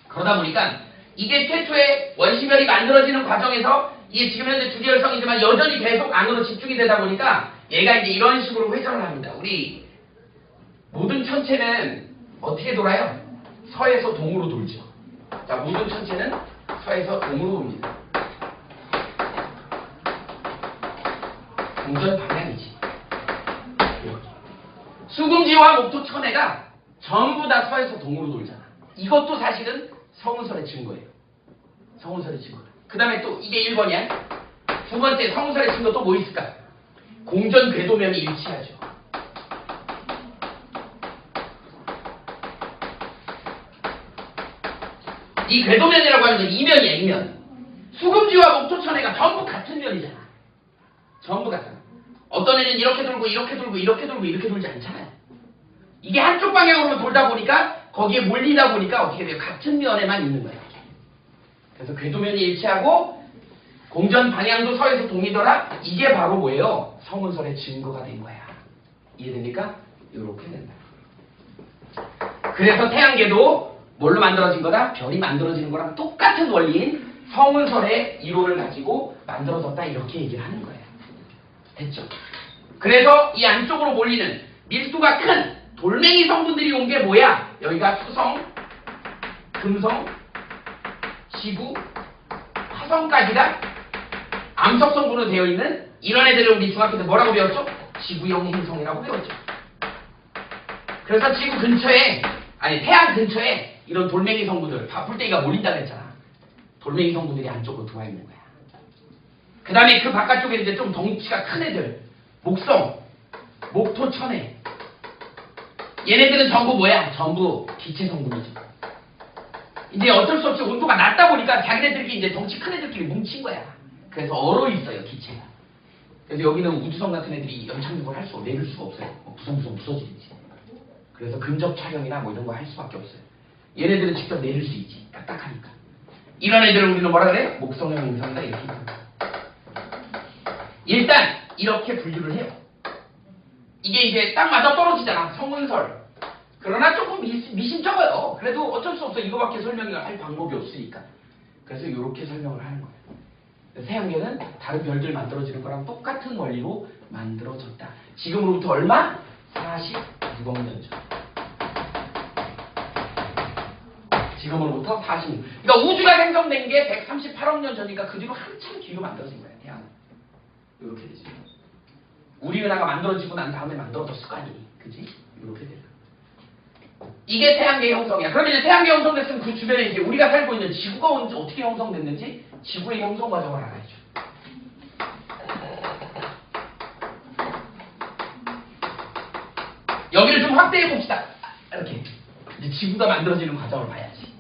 그러다 보니까 이게 최초의 원시별이 만들어지는 과정에서 이게 지금 현재 주기혈성이지만 여전히 계속 안으로 집중이 되다 보니까 얘가 이제 이런 식으로 회전을 합니다. 우리 모든 천체는 어떻게 돌아요? 서에서 동으로 돌죠. 자, 모든 천체는 서에서 동으로 돕니다. 동전 방향이지. 수금지와 목토 천해가 전부 다 서에서 동으로 돌잖아. 이것도 사실은 성운설의 증거예요. 그 다음에 또 이게 1번이야. 두 번째 성운설의 증거 또 뭐 있을까? 공전 궤도면이 일치하죠. 이 궤도면이라고 하는 건 이면이야, 이면. 수금지와 목토천해가 전부 같은 면이잖아. 전부 같잖아. 어떤 애는 이렇게 돌고 이렇게 돌고 이렇게 돌고 이렇게 돌지 않잖아요. 이게 한쪽 방향으로 돌다 보니까 거기에 몰리다 보니까 어떻게 돼요? 같은 면에만 있는 거예요. 그래서 궤도면이 일치하고 공전 방향도 서에서 동이더라. 이게 바로 뭐예요? 성운설의 증거가 된 거야. 이해됩니까? 이렇게 된다. 그래서 태양계도 뭘로 만들어진 거다? 별이 만들어지는 거랑 똑같은 원리인 성운설의 이론을 가지고 만들어졌다 이렇게 얘기를 하는 거예요. 됐죠? 그래서 이 안쪽으로 몰리는 밀도가 큰 돌멩이 성분들이 온 게 뭐야? 여기가 토성, 금성, 지구, 화성까지가 암석 성분으로 되어 있는 이런 애들을 우리 중학교 때 뭐라고 배웠죠? 지구형 행성이라고 배웠죠. 그래서 지구 근처에, 아니 태양 근처에 이런 돌멩이 성분들, 바풀떼기가 몰린다고 했잖아. 돌멩이 성분들이 안쪽으로 들어와 있는 거야. 그 다음에 그 바깥쪽에 이제 좀 덩치가 큰 애들, 목성, 목토천해. 얘네들은 전부 뭐야? 전부 기체 성분이죠. 이제 어쩔 수 없이 온도가 낮다 보니까 자기네들끼리 이제 덩치 큰 애들끼리 뭉친 거야. 그래서 얼어 있어요, 기체가. 그래서 여기는 우주선 같은 애들이 연착륙을 할 수, 내릴 수가 없어요. 부서부서 부서지지. 그래서 근접 촬영이나 뭐 이런 거 할 수밖에 없어요. 얘네들은 직접 내릴 수 있지. 딱딱하니까. 이런 애들을 우리는 뭐라 그래요? 목성형 행성이다 이렇게. 일단 이렇게 분류를 해요. 이게 이제 딱 맞아 떨어지잖아. 성운설. 그러나 조금 미심쩍어요. 그래도 어쩔 수 없어. 이거밖에 설명을 할 방법이 없으니까. 그래서 이렇게 설명을 하는 거예요. 태양계는 다른 별들 만들어지는 거랑 똑같은 원리로 만들어졌다. 지금으로부터 얼마? 46억 년 전. 지금으로부터 46억. 그러니까 우주가 생성된 게 138억 년 전이니까 그 뒤로 한참 뒤로 만들어진 거예요. 태양은. 이렇게 되죠. 우리 은하가 만들어지고 난 다음에 만들어졌을 거 아니니. 그지? 이렇게 돼요. 이게 태양계 형성이야. 그러면 이제 태양계 형성됐으면 그 주변에 이제 우리가 살고 있는 지구가 언제 어떻게 형성됐는지 지구의 형성 과정을 알아야죠. 여기를 좀 확대해 봅시다. 이렇게 이제 지구가 만들어지는 과정을 봐야지.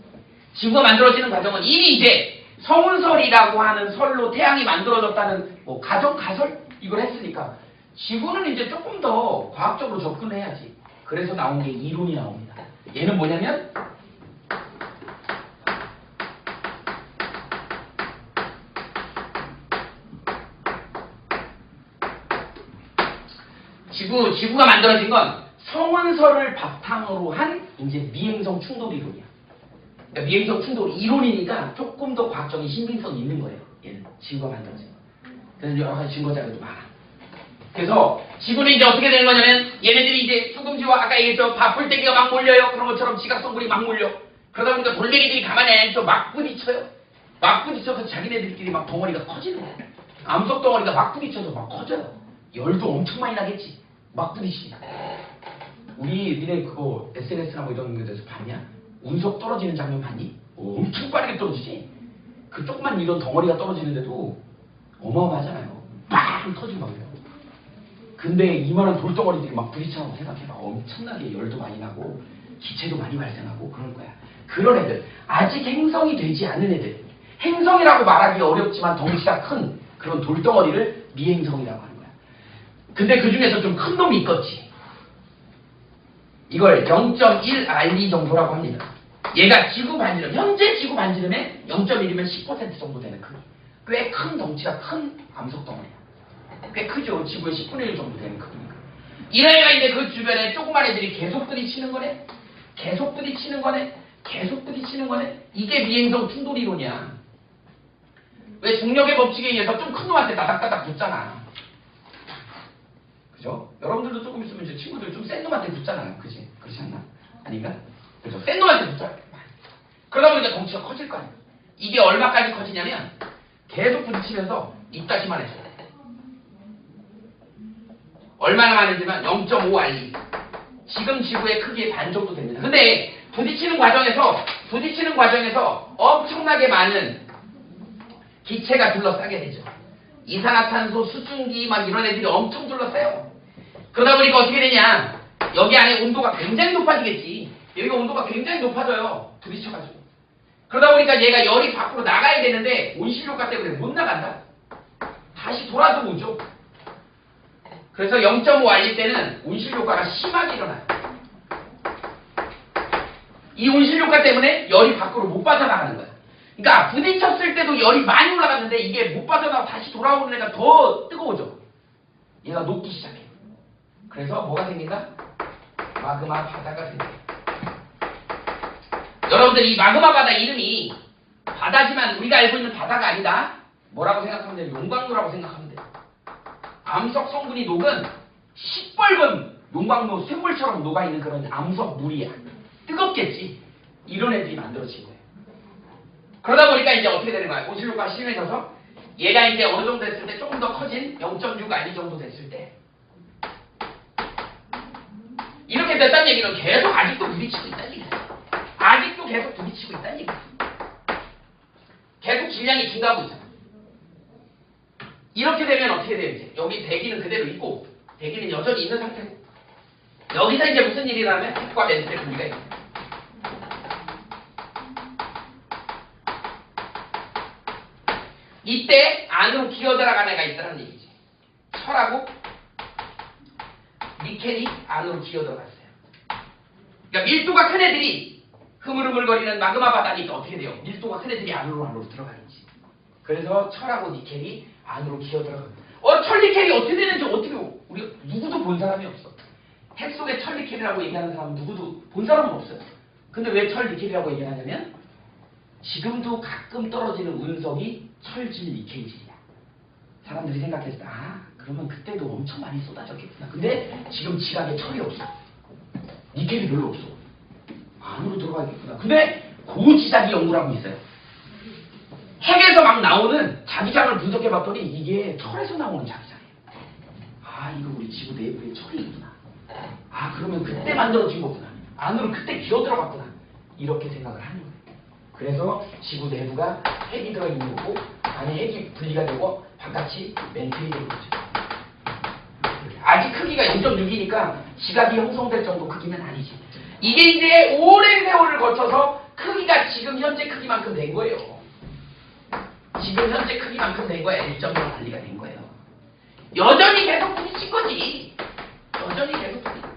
지구가 만들어지는 과정은 이미 이제 성운설이라고 하는 설로 태양이 만들어졌다는 뭐 가설 이걸 했으니까 지구는 이제 조금 더 과학적으로 접근을 해야지. 그래서 나온 게 이론이 나옵니다. 얘는 뭐냐면 지구가 만들어진 건 성운설을 바탕으로 한 이제 미행성 충돌 이론이야. 그러니까 미행성 충돌 이론이니까 조금 더 과학적인 신빙성이 있는 거예요. 얘는 지구가 만들어진 거. 그래서 여러 가지 증거 자료도 많아. 그래서 지구는 이제 어떻게 되는 거냐면 얘네들이 이제 수금지와 아까 얘기했죠. 바풀떼기가 막 몰려요. 그런 것처럼 지각성분이 막 몰려. 그러다 보니까 돌멩이들이 가만히 안 있어. 막 부딪혀요. 막 부딪혀서 자기네들끼리 막 덩어리가 커지는 거야. 암석 덩어리가 막 부딪혀서 막 커져요. 열도 엄청 많이 나겠지. 막 부딪히니까. 니네 그거 SNS나 뭐 이런 데서 봤냐? 운석 떨어지는 장면 봤니? 엄청 빠르게 떨어지지? 그 조그만 이런 덩어리가 떨어지는데도 어마어마하잖아요. 빵 터지고 막 그래요. 근데 이만한 돌덩어리들이 막 부딪혀서 생각해봐. 엄청나게 열도 많이 나고 기체도 많이 발생하고 그럴 거야. 그런 애들, 아직 행성이 되지 않은 애들, 행성이라고 말하기 어렵지만 덩치가 큰 그런 돌덩어리를 미행성이라고 하는 거야. 근데 그 중에서 좀 큰 놈이 있겠지. 이걸 0.1 알리 정도라고 합니다. 얘가 지구 반지름, 현재 지구 반지름의 0.1이면 10% 정도 되는 크기. 꽤 큰 덩치가 큰 암석 덩어리야. 꽤 크죠. 지구의 10분의 1 정도 되는 크기니까. 이런 애가 있는데 그 주변에 조그만 애들이 계속 부딪히는 거네. 계속 부딪히는 거네. 계속 부딪히는 거네. 이게 미행성 충돌 이론이야. 왜 중력의 법칙에 의해서 좀 큰 놈한테 따닥따닥 붙잖아. 그죠? 여러분들도 조금 있으면 이제 친구들 좀 센 놈한테 붙잖아요. 그지? 그렇지 않나? 아닌가? 그죠? 센 놈한테 붙잖아. 그러다 보니까 덩치가 커질 거 아니야. 이게 얼마까지 커지냐면 계속 부딪히면서 입다시만 해져요. 얼마나 많은지만 0.5 알리. 지금 지구의 크기의 반 정도 됩니다. 근데 부딪히는 과정에서 엄청나게 많은 기체가 둘러싸게 되죠. 이산화탄소, 수증기 막 이런 애들이 엄청 둘러싸요. 그러다 보니까 어떻게 되냐? 여기 안에 온도가 굉장히 높아지겠지. 여기가 온도가 굉장히 높아져요. 부딪혀가지고. 그러다 보니까 얘가 열이 밖으로 나가야 되는데 온실효과 때문에 못 나간다. 다시 돌아서 오죠. 그래서 0.5 알릴 때는 온실효과가 심하게 일어나요. 이 온실효과 때문에 열이 밖으로 못 빠져나가는 거야. 그러니까 부딪혔을 때도 열이 많이 올라갔는데 이게 못 빠져나가고 다시 돌아오는 애가 더 뜨거워져. 얘가 녹기 시작해. 그래서 뭐가 생긴다? 마그마 바다가 생겨. 여러분들 이 마그마 바다 이름이 바다지만 우리가 알고 있는 바다가 아니다. 뭐라고 생각하면 돼요? 용광로라고 생각하면 돼요. 암석 성분이 녹은 시뻘건 용광로 샘물처럼 녹아있는 그런 암석 물이야. 뜨겁겠지. 이런 애들이 만들어진 거예요. 그러다 보니까 이제 어떻게 되는 거야? 온실효과가 심해져서 얘가 이제 어느 정도 됐을 때 조금 더 커진 0.6 알리 정도 됐을 때 이렇게 됐다는 얘기는 계속 아직도 부딪히고 있다는 얘기야. 아직도 계속 부딪히고 있다는 얘기야. 계속 질량이 증가하고 있잖아. 이렇게 되면 어떻게 돼요? 이제 여기 대기는 그대로 있고 대기는 여전히 있는 상태고 여기서 이제 무슨 일이 일어나면 핵과 멘트의 분리가 있어요. 이때 안으로 기어들어간 애가 있다는 얘기지. 철하고 니켈이 안으로 기어들어갔어요. 그러니까 밀도가 큰 애들이 흐물흐물거리는 마그마 바다니까 어떻게 돼요? 밀도가 큰 애들이 안으로 들어가는지. 그래서 철하고 니켈이 안으로 기어들어갑니다. 철 니켈이 어떻게 되는지 어떻게 우리가 누구도 본 사람이 없어. 핵 속에 철 니켈이라고 얘기하는 사람은 누구도 본 사람은 없어요. 근데 왜 철 니켈이라고 얘기하냐면 지금도 가끔 떨어지는 운석이 철질 니켈질이야. 사람들이 생각했을 때 그러면 그때도 엄청 많이 쏟아졌겠구나. 근데 지금 지각에 철이 없어. 니켈이 별로 없어. 안으로 들어가겠구나. 근데 고지자기 연구라고 있어요. 핵에서 막 나오는 자기장을 분석해봤더니 이게 철에서 나오는 자기장이에요. 이거 우리 지구 내부에 철이 있구나. 그러면 그때 만들어진 거구나. 안으로 그때 기어 들어갔구나. 이렇게 생각을 하는 거예요. 그래서 지구 내부가 핵이 들어있는 거고 안에 핵이 분리가 되고 바깥이 멘틀이 되는 거죠. 아직 크기가 0.6이니까 지각이 형성될 정도 크기는 아니지. 이게 이제 오랜 세월을 거쳐서 크기가 지금 현재 크기만큼 된 거예요. 지금 현재 크기만큼 된 거야. 1.5 알리가 된 거예요. 여전히 계속 부딪힌 거지. 여전히 계속 부딪힌.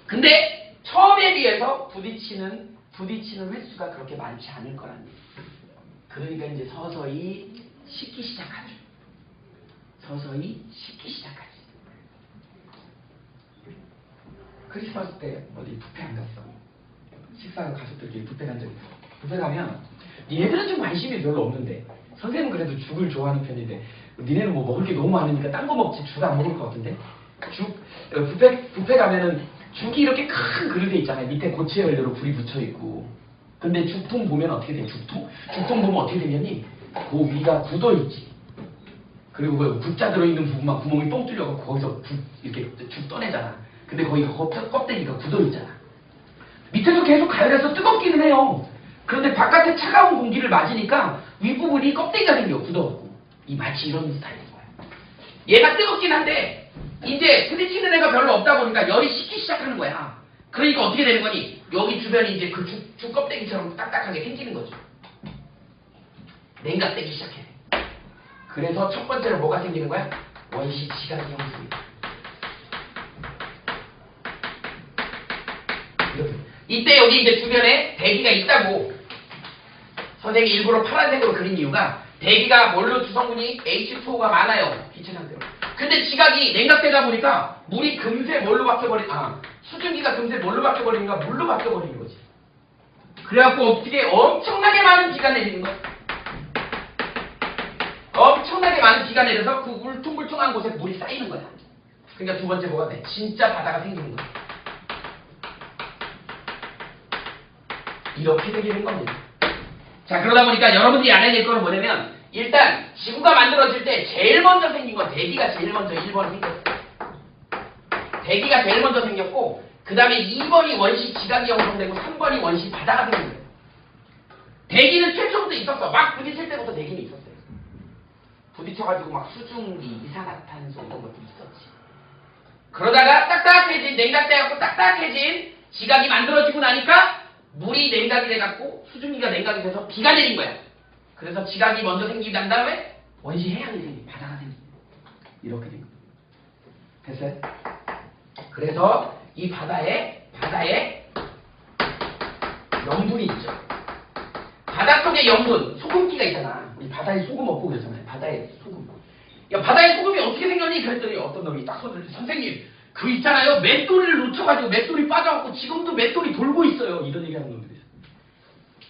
근데 처음에 비해서 부딪히는 횟수가 그렇게 많지 않을 거란 얘기. 그러니까 이제 서서히 식기 시작하죠. 서서히 식기 시작하지. 크리스마스 때 어디 뷔페 안 갔어? 식사하러 가족들끼리 뷔페 간 적 있어. 뷔페 가면 얘들은 좀 관심이 별로 없는데 선생님은 그래도 죽을 좋아하는 편인데 니네는 뭐 먹을 게 너무 많으니까 딴 거 먹지 죽 안 먹을 것 같은데? 뷔페 가면은 죽이 이렇게 큰 그릇에 있잖아요. 밑에 고체 연료로 불이 붙여 있고. 근데 죽통 보면 어떻게 돼? 죽통 보면 어떻게 되냐니 그 위가 굳어 있지. 그리고 그 국자 들어있는 부분만 구멍이 똥 뚫려서 거기서 이렇게 죽 떠내잖아. 근데 거기 껍데기가 굳어 있잖아. 밑에서 계속 가열해서 뜨겁기는 해요. 그런데 바깥에 차가운 공기를 맞으니까 윗부분이 껍데기가 생겨. 굳어갖고. 마치 이런 스타일인 거야. 얘가 뜨겁긴 한데 이제 부딪히는 애가 별로 없다 보니까 열이 식기 시작하는 거야. 그러니까 어떻게 되는 거니? 여기 주변이 이제 그 죽 껍데기처럼 딱딱하게 생기는 거죠. 냉각되기 시작해. 그래서 첫 번째로 뭐가 생기는 거야? 원시 지각이 형성이다. 이때 여기 이제 주변에 대기가 있다고 선생님이 일부러 파란색으로 그린 이유가 대기가 뭘로 주성분이 H2O가 많아요. 기체 상태로. 근데 지각이 냉각되다 보니까 물이 금세 뭘로 수증기가 금세 뭘로 바뀌어버리는가? 물로 바뀌어버리는 거지. 그래갖고 어떻게 엄청나게 많은 비가 내리는 거야. 엄청나게 많은 비가 내려서 그 울퉁불퉁한 곳에 물이 쌓이는 거야. 그러니까 두 번째 뭐가 돼? 진짜 바다가 생기는 거야. 이렇게 되는 겁니다. 자, 그러다 보니까 여러분들이 알아야 될 거는 뭐냐면 일단 지구가 만들어질 때 제일 먼저 생긴 건 대기가 제일 먼저 1번에 생겼어요. 대기가 제일 먼저 생겼고 그 다음에 2번이 원시 지각이 형성되고 3번이 원시 바다가 생긴 거예요. 대기는 최초부터 있었어. 막 부딪힐 때부터 대기는 있었어요. 부딪혀가지고 막 수증기, 이산화탄소 이런 것도 있었지. 그러다가 딱딱해진, 냉각돼갖고 딱딱해진 지각이 만들어지고 나니까 물이 냉각이 돼갖고 수증기가 냉각이 돼서 비가 내린 거야. 그래서 지각이 먼저 생기고 난 다음에 원시 해양이 생긴 바다가 생긴 이렇게 된 거야. 됐어요? 그래서 이 바다에 염분이 있죠. 바다 속에 염분, 소금기가 있잖아. 이 바다에 소금 없고 그러잖아요. 바다에 소금. 야, 바다에 소금이 어떻게 생겼니? 그랬더니 어떤 놈이 딱 손을 들고 선생님 그 있잖아요. 맷돌이를 놓쳐가지고 맷돌이 빠져갖고 지금도 맷돌이 돌고 있어요. 이런 얘기하는 놈들이 있어요.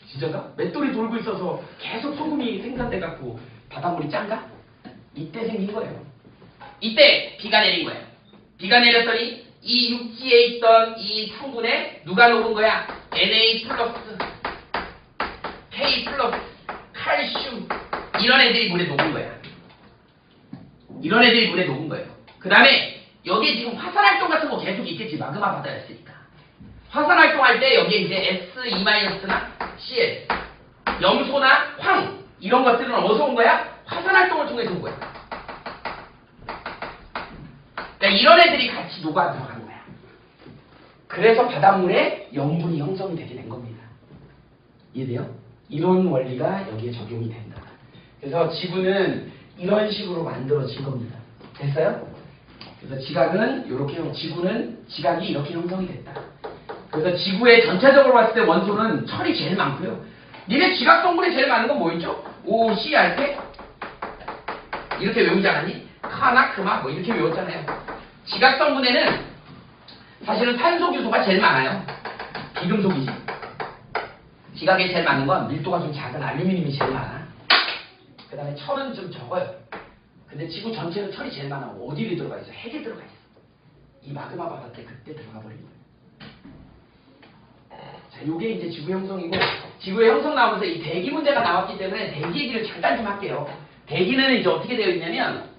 진짜가? 맷돌이 돌고 있어서 계속 소금이 생산돼갖고 바닷물이 짠가? 이때 생긴 거예요. 이때 비가 내린 거예요. 비가 내렸더니 이 육지에 있던 이 성분에 누가 녹은 거야? Na 플러스, K 플러스, 칼슘 이런 애들이 물에 녹은 거야. 이런 애들이 물에 녹은 거예요. 그 다음에 여기에 지금 화산활동 같은 거 계속 있겠지. 마그마 바다였으니까. 화산활동할 때 여기에 이제 S2-나 Cl, 염소나 황 이런 것들은 어디서 온 거야? 화산활동을 통해서 온 거야. 그러니까 이런 애들이 같이 녹아 들어간 거야. 그래서 바닷물에 염분이 형성이 되게 된 겁니다. 이해돼요? 이런 원리가 여기에 적용이 된다. 그래서 지구는 이런 식으로 만들어진 겁니다. 됐어요? 그래서 지각은 이렇게, 지구는 지각이 이렇게 형성이 됐다. 그래서 지구의 전체적으로 봤을 때 원소는 철이 제일 많고요. 니네 지각 성분이 제일 많은 건 뭐 있죠? O, C, R, K? 이렇게 외우지 않았니? 카나, 크마 뭐 이렇게 외웠잖아요. 지각 성분에는 사실은 산소 규소가 제일 많아요. 비금속이지. 지각에 제일 많은 건 밀도가 좀 작은 알루미늄이 제일 많아. 그 다음에 철은 좀 적어요. 근데 지구 전체는 철이 제일 많아. 어디에 들어가 있어? 핵에 들어가 있어. 이 마그마 바다 때 그때 들어가 버린 거예요. 자, 요게 이제 지구 형성이고, 지구의 형성 나오면서 이 대기 문제가 나왔기 때문에 대기 얘기를 잠깐 좀 할게요. 대기는 이제 어떻게 되어 있냐면,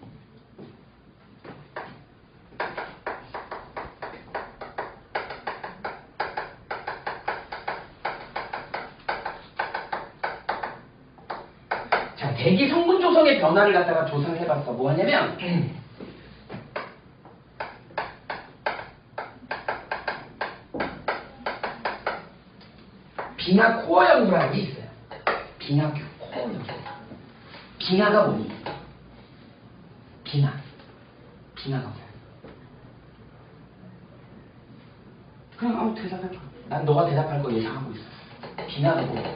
자, 대기 성분 조성의 변화를 갖다가 조사를 해봤어. 뭐 하냐면, 빙하 코어 연구라는 게 있어요. 빙하 코어 연구. 빙하가 뭐니? 빙하가 뭐야? 그럼 아무 대답해봐. 난 너가 대답할 거 예상하고 있어. 빙하가 뭐야?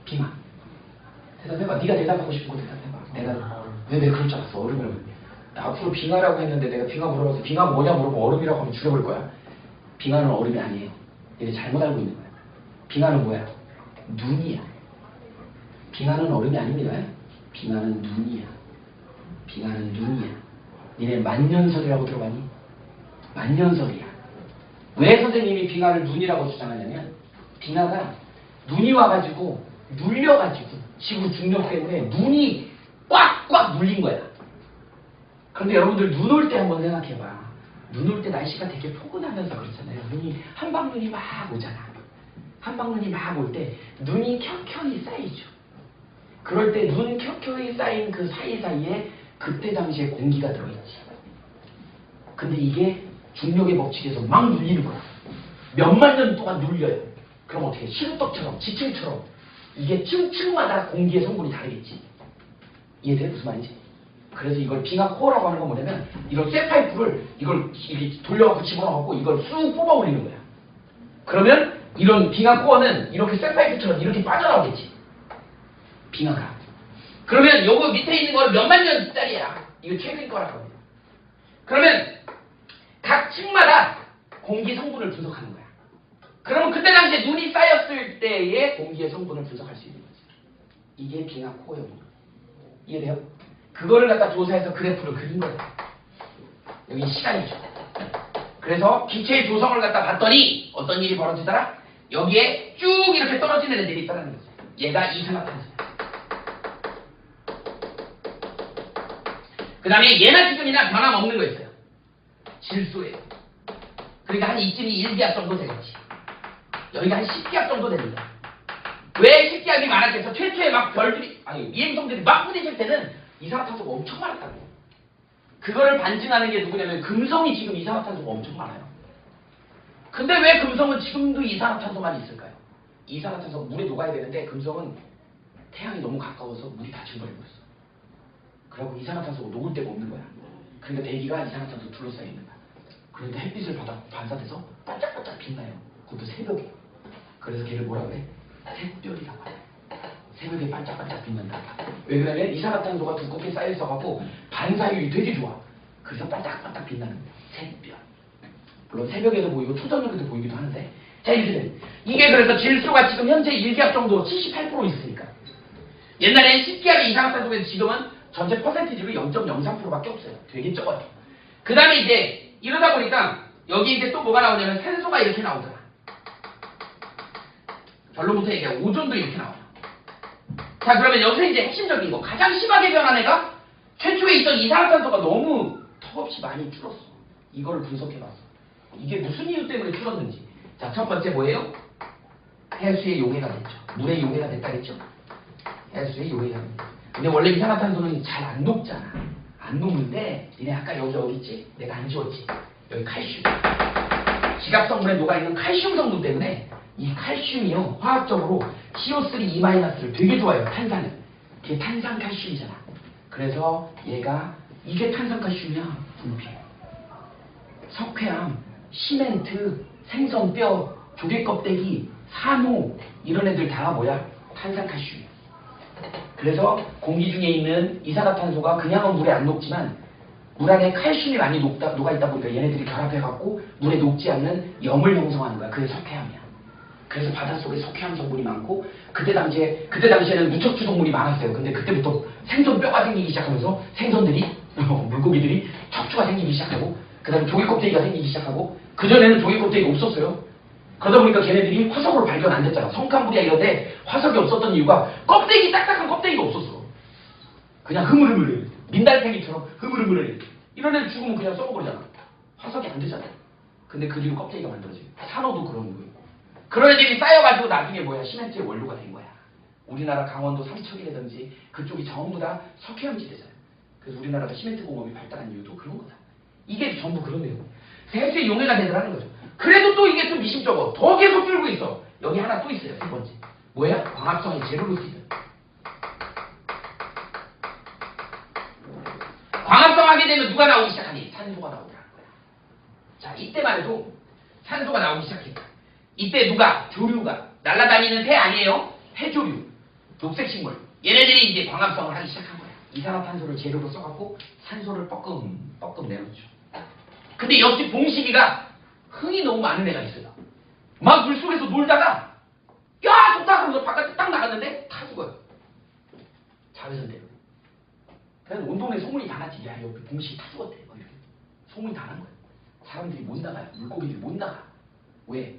빙하. 대답해봐. 네가 대답하고 싶은 거 대답해봐. 왜 그럴 줄 알았어? 얼음이라고. 앞으로 빙하라고 했는데 내가 빙하 물어봐서 빙하 뭐냐 물어보면 얼음이라고 하면 죽여버릴 거야. 빙하는 얼음이 아니에요. 얘네 잘못 알고 있는 거야. 빙하는 뭐야? 눈이야. 빙하는 얼음이 아닙니다. 빙하는 눈이야. 빙하는 눈이야. 니네 만년설이라고 들어봤니? 만년설이야. 왜 선생님이 빙하를 눈이라고 주장하냐면, 빙하가 눈이 와가지고 눌려가지고 지구 중력 때문에 눈이 꽉꽉 눌린 거야. 그런데 여러분들 눈 올 때 한번 생각해봐. 눈 올 때 날씨가 되게 포근하면서 그렇잖아요. 눈이 한방눈이 막 오잖아. 한방눈이 막 올 때 눈이 켜켜이 쌓이죠. 그럴 때 눈 켜켜이 쌓인 그 사이사이에 그때 당시에 공기가 들어있지. 근데 이게 중력의 법칙에서 막 눌리는 거야. 몇만 년 동안 눌려요. 그럼 어떻게 해? 시루떡처럼 지층처럼 이게 층층마다 공기의 성분이 다르겠지. 이해돼? 무슨 말인지? 그래서 이걸 빙하 코어라고 하는 건 뭐냐면, 이걸 쇠파이프를 이걸 이렇게 돌려갖고 집어넣고 이걸 쑥 뽑아 올리는 거야. 그러면 이런 빙하 코어는 이렇게 쇠파이프처럼 이렇게 빠져나오겠지. 빙하가. 그러면 요거 밑에 있는 거는 몇만 년짜리야. 이거 최근 거라고 합니다. 그러면 각 층마다 공기 성분을 분석하는 거야. 그러면 그때 당시에 눈이 쌓였을 때의 공기의 성분을 분석할 수 있는 거지. 이게 빙하 코어입니다. 이해돼요? 그거를 갖다 조사해서 그래프를 그린 거예요. 여기 시간이죠. 그래서 기체의 조성을 갖다 봤더니 어떤 일이 벌어지더라? 여기에 쭉 이렇게 떨어지는 애들이 있다는 거죠. 얘가 이산화탄소야. 그 다음에 얘나 지금이나 변함없는 거 있어요. 질소예요. 그러니까 한 이쯤이 1기압 정도 되겠지. 여기가 한 10기압 정도 됩니다. 왜 10기압이 많았겠어? 최초에 막 별들이, 이행성들이 막 부딪힐 때는 이산화탄소가 엄청 많았다고. 그거를 반증하는 게 누구냐면 금성이 지금 이산화탄소가 엄청 많아요. 근데 왜 금성은 지금도 이산화탄소만 있을까요? 이산화탄소가 물에 녹아야 되는데 금성은 태양이 너무 가까워서 물이 다 증발해버렸어. 그리고 이산화탄소가 녹을 데가 없는 거야. 그러니까 대기가 이산화탄소 둘러싸여 있는 거야. 그런데 햇빛을 받아 반사돼서 반짝반짝 빛나요. 그것도 새벽에. 그래서 걔를 뭐라 그래? 새별이라고 해. 새벽에 반짝반짝 빛난다. 왜 그러냐면 이산화탄소가 두껍게 쌓여 있어갖고 반사율이 되게 좋아. 그래서 반짝반짝 빛나는 새별. 물론 새벽에도 보이고 초저녁에도 보이기도 하는데, 자 이렇게 돼. 이게 그래서 질소가 지금 현재 1기압 정도 78% 있으니까. 옛날에 10기압의 이산화탄소인데 지금은 전체 퍼센티지로 0.03%밖에 없어요. 되게 적어요. 그 다음에 이제 이러다 보니까 여기 이제 또 뭐가 나오냐면 산소가 이렇게 나오더라. 결론부터 얘기해. 오존도 이렇게 나와. 자, 그러면 여기서 이제 핵심적인 거. 가장 심하게 변한 애가 최초에 있던 이산화탄소가 너무 턱없이 많이 줄었어. 이거를 분석해봤어. 이게 무슨 이유 때문에 줄었는지. 자, 첫 번째 뭐예요? 해수의 용해가 됐죠. 물의 용해가 됐다겠죠? 해수의 용해가 됐죠. 근데 원래 이산화탄소는 잘 안 녹잖아. 안 녹는데 니네 아까 여기 있지? 내가 안 지웠지? 여기 칼슘. 지갑성분에 녹아있는 칼슘 성분 때문에 이 칼슘이요 화학적으로 CO3E-를 되게 좋아해요. 탄산을. 그게 탄산칼슘이잖아. 그래서 얘가 이게 탄산칼슘이야. 분필. 석회암, 시멘트, 생선뼈, 조개껍데기, 산호 이런 애들 다 뭐야? 탄산칼슘이야. 그래서 공기 중에 있는 이산화탄소가 그냥은 물에 안 녹지만 물 안에 칼슘이 많이 녹아있다 보니까 얘네들이 결합해갖고 물에 녹지 않는 염을 형성하는 거야. 그게 석회암이야. 그래서 바닷속에 석회암 성분이 많고 그때 당시에는 무척추 동물이 많았어요. 근데 그때부터 생선뼈가 생기기 시작하면서 생선들이 물고기들이 척추가 생기기 시작하고 그 다음에 조개껍데기가 생기기 시작하고 그전에는 조개껍데기가 없었어요. 그러다 보니까 걔네들이 화석으로 발견 안 됐잖아. 성캄브리아 이런데 화석이 없었던 이유가 껍데기 딱딱한 껍데기가 없었어. 그냥 흐물흐물해. 민달팽이처럼 흐물흐물해. 이런 애들 죽으면 그냥 썩어버리잖아. 화석이 안 되잖아. 근데 그 뒤로 껍데기가 만들어져요. 산호도 그런 거예요. 그런 애들이 쌓여가지고 나중에 뭐야? 시멘트의 원료가 된 거야. 우리나라 강원도 삼척이라든지 그쪽이 전부 다 석회암지대잖아요. 그래서 우리나라가 시멘트 공업이 발달한 이유도 그런 거다. 이게 전부 그런 내용. 세수의 용해가 되더라는 거죠. 그래도 또 이게 좀 미심쩍어. 더 계속 줄고 있어. 여기 하나 또 있어요. 세 번째. 뭐야? 광합성의 제로루시드. 광합성하게 되면 누가 나오기 시작하니? 산소가 나오더라는 거야. 자, 이때만 해도 산소가 나오기 시작했다. 이때 누가? 조류가. 날아다니는 새 아니에요? 해조류. 녹색식물. 얘네들이 이제 광합성을 하기 시작한 거야. 이산화탄소를 재료로 써갖고 산소를 뻐끔 내놓죠. 근데 역시 봉식이가 흥이 너무 많은 애가 있어요. 막 물속에서 놀다가 야 좋다 그러면서 바깥에 딱 나갔는데 다 죽어요. 자외선 때문에. 그래서 온 동네 소문이 다 났지. 야 여기 봉식이 다 죽었대. 뭐 이렇게 소문이 다 난 거예요. 사람들이 못 나가요. 물고기들이 못 나가. 왜?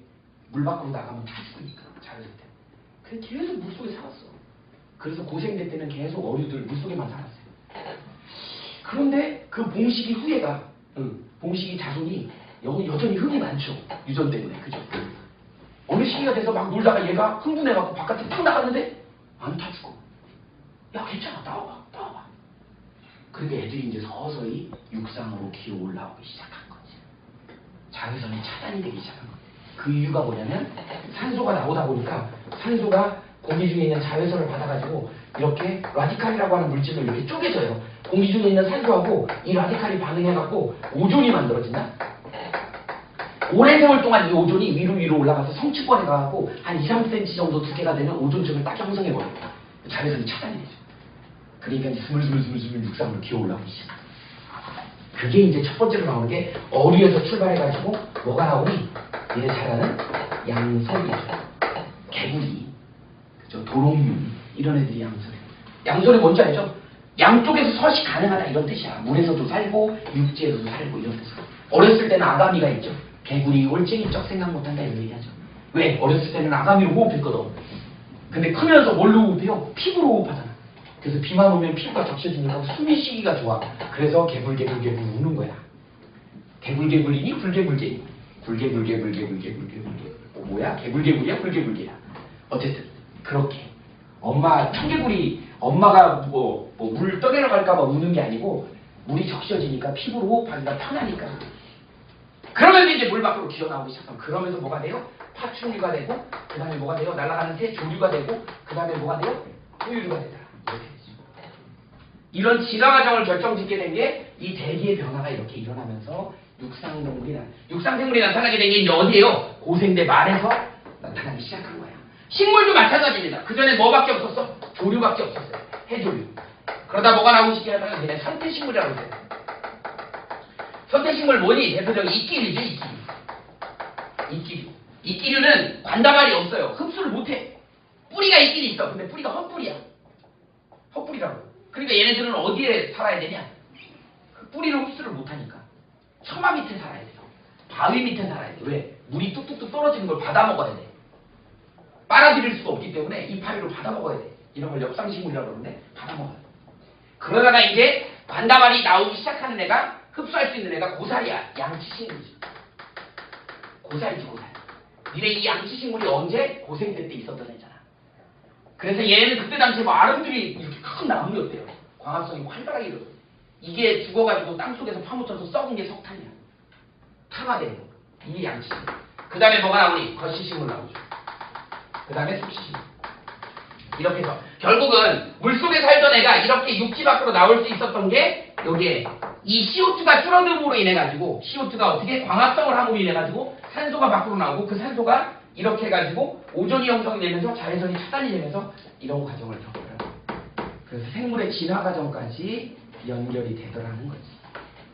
물 밖으로 나가면 다 죽으니까 자외선 때문에. 그래서 계속 물속에 살았어. 그래서 고생대 때는 계속 어류들 물속에만 살았어요. 그런데 그 봉식이 후예가 봉식이 자손이 여전히 흥이 많죠. 유전 때문에. 그죠? 어느 시기가 돼서 막 놀다가 얘가 흥분해갖고 바깥에 탁 나갔는데 안 타 죽어. 야 괜찮아 나와봐. 그러니까 애들이 이제 서서히 육상으로 기어 올라오기 시작한 거지. 자외선이 차단이 되기 시작한 거지. 그 이유가 뭐냐면 산소가 나오다 보니까 산소가 공기 중에 있는 자외선을 받아가지고 이렇게 라디칼이라고 하는 물질로 이렇게 쪼개져요. 공기 중에 있는 산소하고 이 라디칼이 반응해갖고 오존이 만들어진다. 오랜 세월 동안 이 오존이 위로 올라가서 성층권에 가갖고 한 2, 3cm 정도 두께가 되는 오존층을 딱 형성해버려요. 자외선이 차단이 되죠. 그러니까 이제 스물스물 육상으로 기어 올라오기 시작. 그게 이제 첫 번째로 나오는 게 어류에서 출발해가지고 뭐가 나오니? 얘네 잘 아는 양서리죠. 개구리, 그죠? 도롱뇽 이런 애들이 양서리. 양서리 뭔지 알죠? 양쪽에서 서식 가능하다 이런 뜻이야. 물에서도 살고 육지에서도 살고 이런 뜻이야. 어렸을 때는 아가미가 있죠. 개구리, 올챙이 쩍 생각 못한다 이런 얘기하죠. 왜? 어렸을 때는 아가미로 호흡했거든. 근데 크면서 뭘로 호흡해요? 피부로 호흡하잖아. 그래서 비만 오면 피부가 적셔지니까 숨이 쉬기가 좋아. 그래서 개불개불 우는 거야. 개불개불이니 불개불개니? 불개불개불개불개불개불개. 뭐야? 개불개불이야? 불개불개야. 어쨌든 그렇게 청개구리 엄마가 물 떠내려갈까봐 우는 게 아니고 물이 적셔지니까 피부로 호흡하기가 편하니까. 그러면서 이제 물 밖으로 기어나오기 시작하면 그러면서 뭐가 돼요? 파충류가 되고 그 다음에 뭐가 돼요? 날아가는 새 조류가 되고 그 다음에 뭐가 돼요? 포유류가 되더라. 이렇게 되죠. 이런 진화 과정을 결정짓게 된 게 이 대기의 변화가 이렇게 일어나면서 육상생물이 나타나게 된 게 이제 어디예요? 고생대 말에서 나타나기 시작한 거야. 식물도 마찬가지입니다. 그 전에 뭐밖에 없었어? 조류밖에 없었어요. 해조류. 그러다 뭐가 나오기 시작하면 얘네 선택식물이라고 해요. 선택식물 뭐니? 대표적인 이끼류죠, 이끼류. 이끼류는 관다발이 없어요. 흡수를 못해. 뿌리가 있긴 있어. 근데 뿌리가 헛뿌리야. 헛뿌리라고. 그러니까 얘네들은 어디에 살아야 되냐? 그 뿌리로 흡수를 못하니까. 처마 밑에 살아야 돼요. 바위 밑에 살아야 돼. 왜? 물이 뚝뚝뚝 떨어지는 걸 받아 먹어야 돼. 빨아들일 수가 없기 때문에 이파리로 받아 먹어야 돼. 이런 걸 엽상식물이라고 그러는데 받아 먹어야 돼. 그러다가 이제 관다발이 나오기 시작하는 애가 흡수할 수 있는 애가 고사리야. 양치식물이지. 고사리지, 고사리. 니네 이 양치식물이 언제? 고생대 때 있었던 애잖아. 그래서 얘는 그때 당시에 뭐 아름들이 이렇게 큰 나무였대요. 광합성이 활발하게 일어났어. 이게 죽어가지고 땅속에서 파묻혀서 썩은 게 석탄이야. 탕화된 거. 이게 양치식물. 그 다음에 뭐가 나오니? 거시식물 나오죠. 그 다음에 섭시식물. 이렇게 해서 결국은 물속에 살던 애가 이렇게 육지 밖으로 나올 수 있었던 게 여기에 이 CO2가 줄어듦으로 인해 가지고 CO2가 어떻게 광합성을 함으로 인해 가지고 산소가 밖으로 나오고 그 산소가 이렇게 해가지고 오존이 형성이 되면서 자외선이 차단이 되면서 이런 과정을 겪어요. 그래서 생물의 진화 과정까지 연결이 되더라는 거지.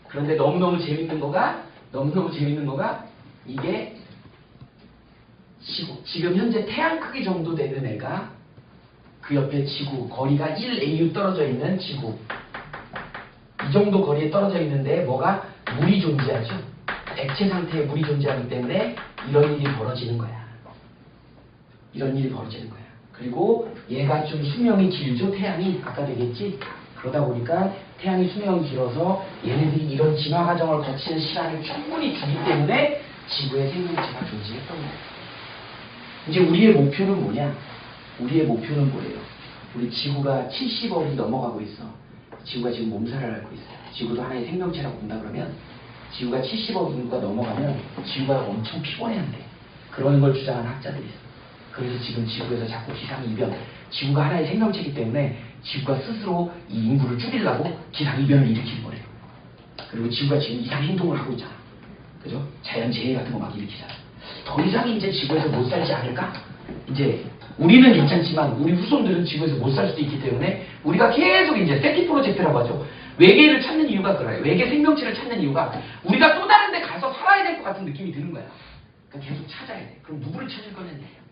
그런데 너무너무 재밌는 거가 이게 지구, 지금 현재 태양 크기 정도 되는 애가 그 옆에 지구, 거리가 1AU 떨어져 있는 지구, 이 정도 거리에 떨어져 있는데 뭐가? 물이 존재하죠. 액체 상태의 물이 존재하기 때문에 이런 일이 벌어지는 거야. 이런 일이 벌어지는 거야. 그리고 얘가 좀 수명이 길죠. 태양이 아까 되겠지. 그러다 보니까 태양이 수명이 길어서 얘네들이 이런 진화 과정을 거치는 시간을 충분히 주기 때문에 지구의 생명체가 존재했던 거야. 이제 우리의 목표는 뭐냐? 우리의 목표는 뭐예요? 우리 지구가 70억이 넘어가고 있어. 지구가 지금 몸살을 앓고 있어요. 지구도 하나의 생명체라고 본다 그러면 지구가 70억 인구가 넘어가면 지구가 엄청 피곤해한대. 그런 걸 주장하는 학자들이 있어. 그래서 지금 지구에서 자꾸 기상이변, 지구가 하나의 생명체이기 때문에 지구가 스스로 이 인구를 줄이려고 기상이변을 일으키는 거래요. 그리고 지구가 지금 이상 행동을 하고 있잖아. 그죠? 자연재해 같은 거 막 일으키잖아. 더 이상 이제 지구에서 못 살지 않을까? 이제 우리는 괜찮지만 우리 후손들은 지구에서 못 살 수도 있기 때문에 우리가 계속 이제 세티 프로젝트라고 하죠. 외계를 찾는 이유가 그래요. 외계 생명체를 찾는 이유가 우리가 또 다른 데 가서 살아야 될 것 같은 느낌이 드는 거야. 그러니까 계속 찾아야 돼. 그럼 누구를 찾을 거냐는 얘기야.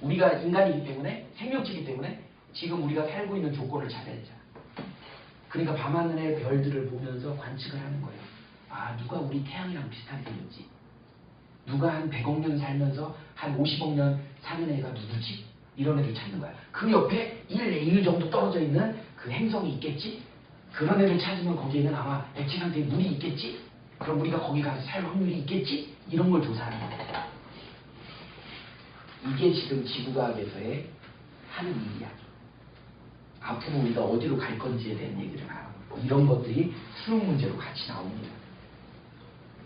우리가 인간이기 때문에, 생명체이기 때문에 지금 우리가 살고 있는 조건을 찾아야 되잖아. 그러니까 밤하늘의 별들을 보면서 관측을 하는 거예요. 아, 누가 우리 태양이랑 비슷하게 생겼지? 누가 한 100억 년 살면서 한 50억 년 사는 애가 누구지? 이런 애를 찾는 거야. 그 옆에 1AU 정도 떨어져 있는 그 행성이 있겠지? 그런 애를 찾으면 거기에는 아마 액체 상태의 물이 있겠지? 그럼 우리가 거기 가서 살 확률이 있겠지? 이런 걸 조사하는 거야. 이게 지금 지구과학에서의 하는 일이야. 앞으로 우리가 어디로 갈 건지에 대한 얘기를 하고 이런 것들이 수능 문제로 같이 나옵니다.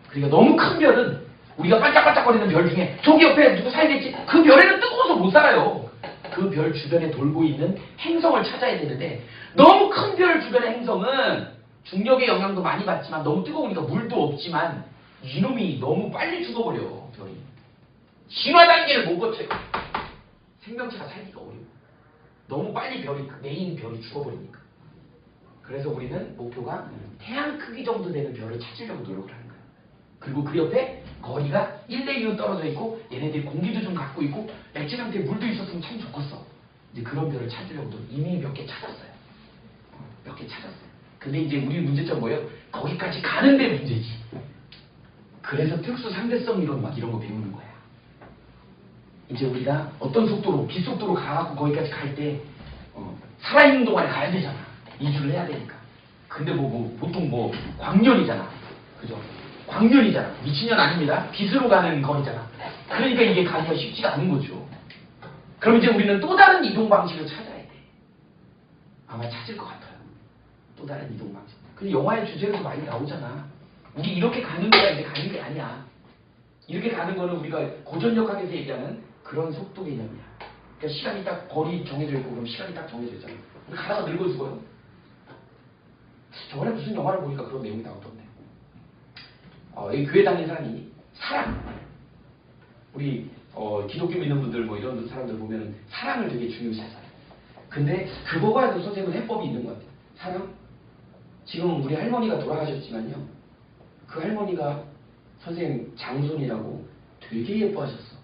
그러니까 너무 큰 별은 우리가 반짝반짝거리는 별 중에 저기 옆에 누구 살겠지? 그 별에는 뜨거워서 못 살아요. 그 별 주변에 돌고 있는 행성을 찾아야 되는데 너무 큰 별 주변의 행성은 중력의 영향도 많이 받지만 너무 뜨거우니까 물도 없지만 이놈이 너무 빨리 죽어버려. 별이 진화 단계를 못 거쳐요. 생명체가 살기가 어려워. 너무 빨리 메인 별이 죽어버리니까. 그래서 우리는 목표가 태양 크기 정도 되는 별을 찾으려고 노력을 하는 거예요. 그리고 그 옆에 거리가 1대2로 떨어져 있고 얘네들이 공기도 좀 갖고 있고 액체 상태에 물도 있었으면 참 좋겠어. 이제 그런 별을 찾으려고도 이미 몇 개 찾았어요. 몇 개 찾았어요. 근데 이제 우리 문제점 뭐예요? 거기까지 가는데 문제지. 그래서 특수 상대성 이론 막 이런 거 배우는 거야. 이제 우리가 어떤 속도로, 빛속도로 가갖고 거기까지 갈 때 살아있는 동안에 가야 되잖아. 이주를 해야 되니까. 근데 보통 광년이잖아. 그죠? 광년이잖아. 미친년 아닙니다. 빛으로 가는 거리잖아. 그러니까 이게 가기가 쉽지가 않은 거죠. 그럼 이제 우리는 또 다른 이동 방식을 찾아야 돼. 아마 찾을 것 같아요. 또 다른 이동 방식. 근데 영화의 주제로도 많이 나오잖아. 우리 이렇게 가는 거가 이제 가는 게 아니야. 이렇게 가는 거는 우리가 고전력학에서 얘기하는 그런 속도 개념이야. 그러니까 시간이 딱 거리 정해져 있고 그럼 시간이 딱 정해져 있잖아. 우리 가다가 늙어 죽어요. 저번에 무슨 영화를 보니까 그런 내용이 나오던데. 이 교회 다니는 사람이 사랑. 우리 기독교 믿는 분들 뭐 이런 사람들 보면 사랑을 되게 중요시하잖아요. 근데 그거와도 선생님은 해법이 있는 것 같아요. 사랑. 지금 우리 할머니가 돌아가셨지만요. 그 할머니가 선생님 장손이라고 되게 예뻐하셨어.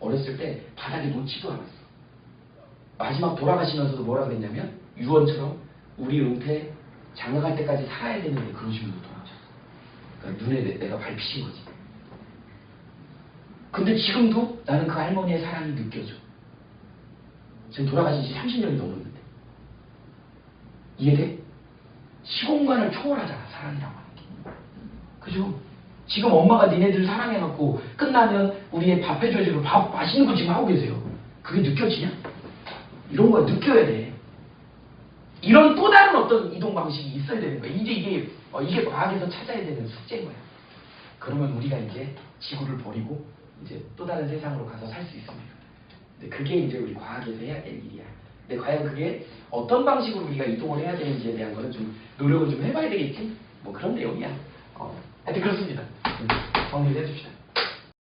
어렸을 때 바닥에 놓지도 않았어. 마지막 돌아가시면서도 뭐라 그랬냐면 유언처럼 우리 은퇴 장가갈 때까지 살아야 되는데 그러시면서 돌아가셨어. 그러니까 눈에 내가 밟히신 거지. 근데 지금도 나는 그 할머니의 사랑이 느껴져. 지금 돌아가신 지 30년이 넘었는데. 이해돼? 시공간을 초월하잖아, 사랑이라고 하는 게. 그죠? 지금 엄마가 니네들 사랑해갖고 끝나면 우리의 밥 해줘야지 밥 맛있는 거 지금 하고 계세요. 그게 느껴지냐? 이런 거 느껴야 돼. 이런 또 다른 어떤 이동 방식이 있어야 되는 거야. 이제 이게 과학에서 찾아야 되는 숙제인 거야. 그러면 우리가 이제 지구를 버리고 이제 또 다른 세상으로 가서 살 수 있습니다. 근데 그게 이제 우리 과학에서 해야 될 일이야. 근데 과연 그게 어떤 방식으로 우리가 이동을 해야 되는지에 대한 거는 좀 노력을 좀 해봐야 되겠지? 뭐 그런 내용이야. 하여튼 그렇습니다. 정리를 해줍시다.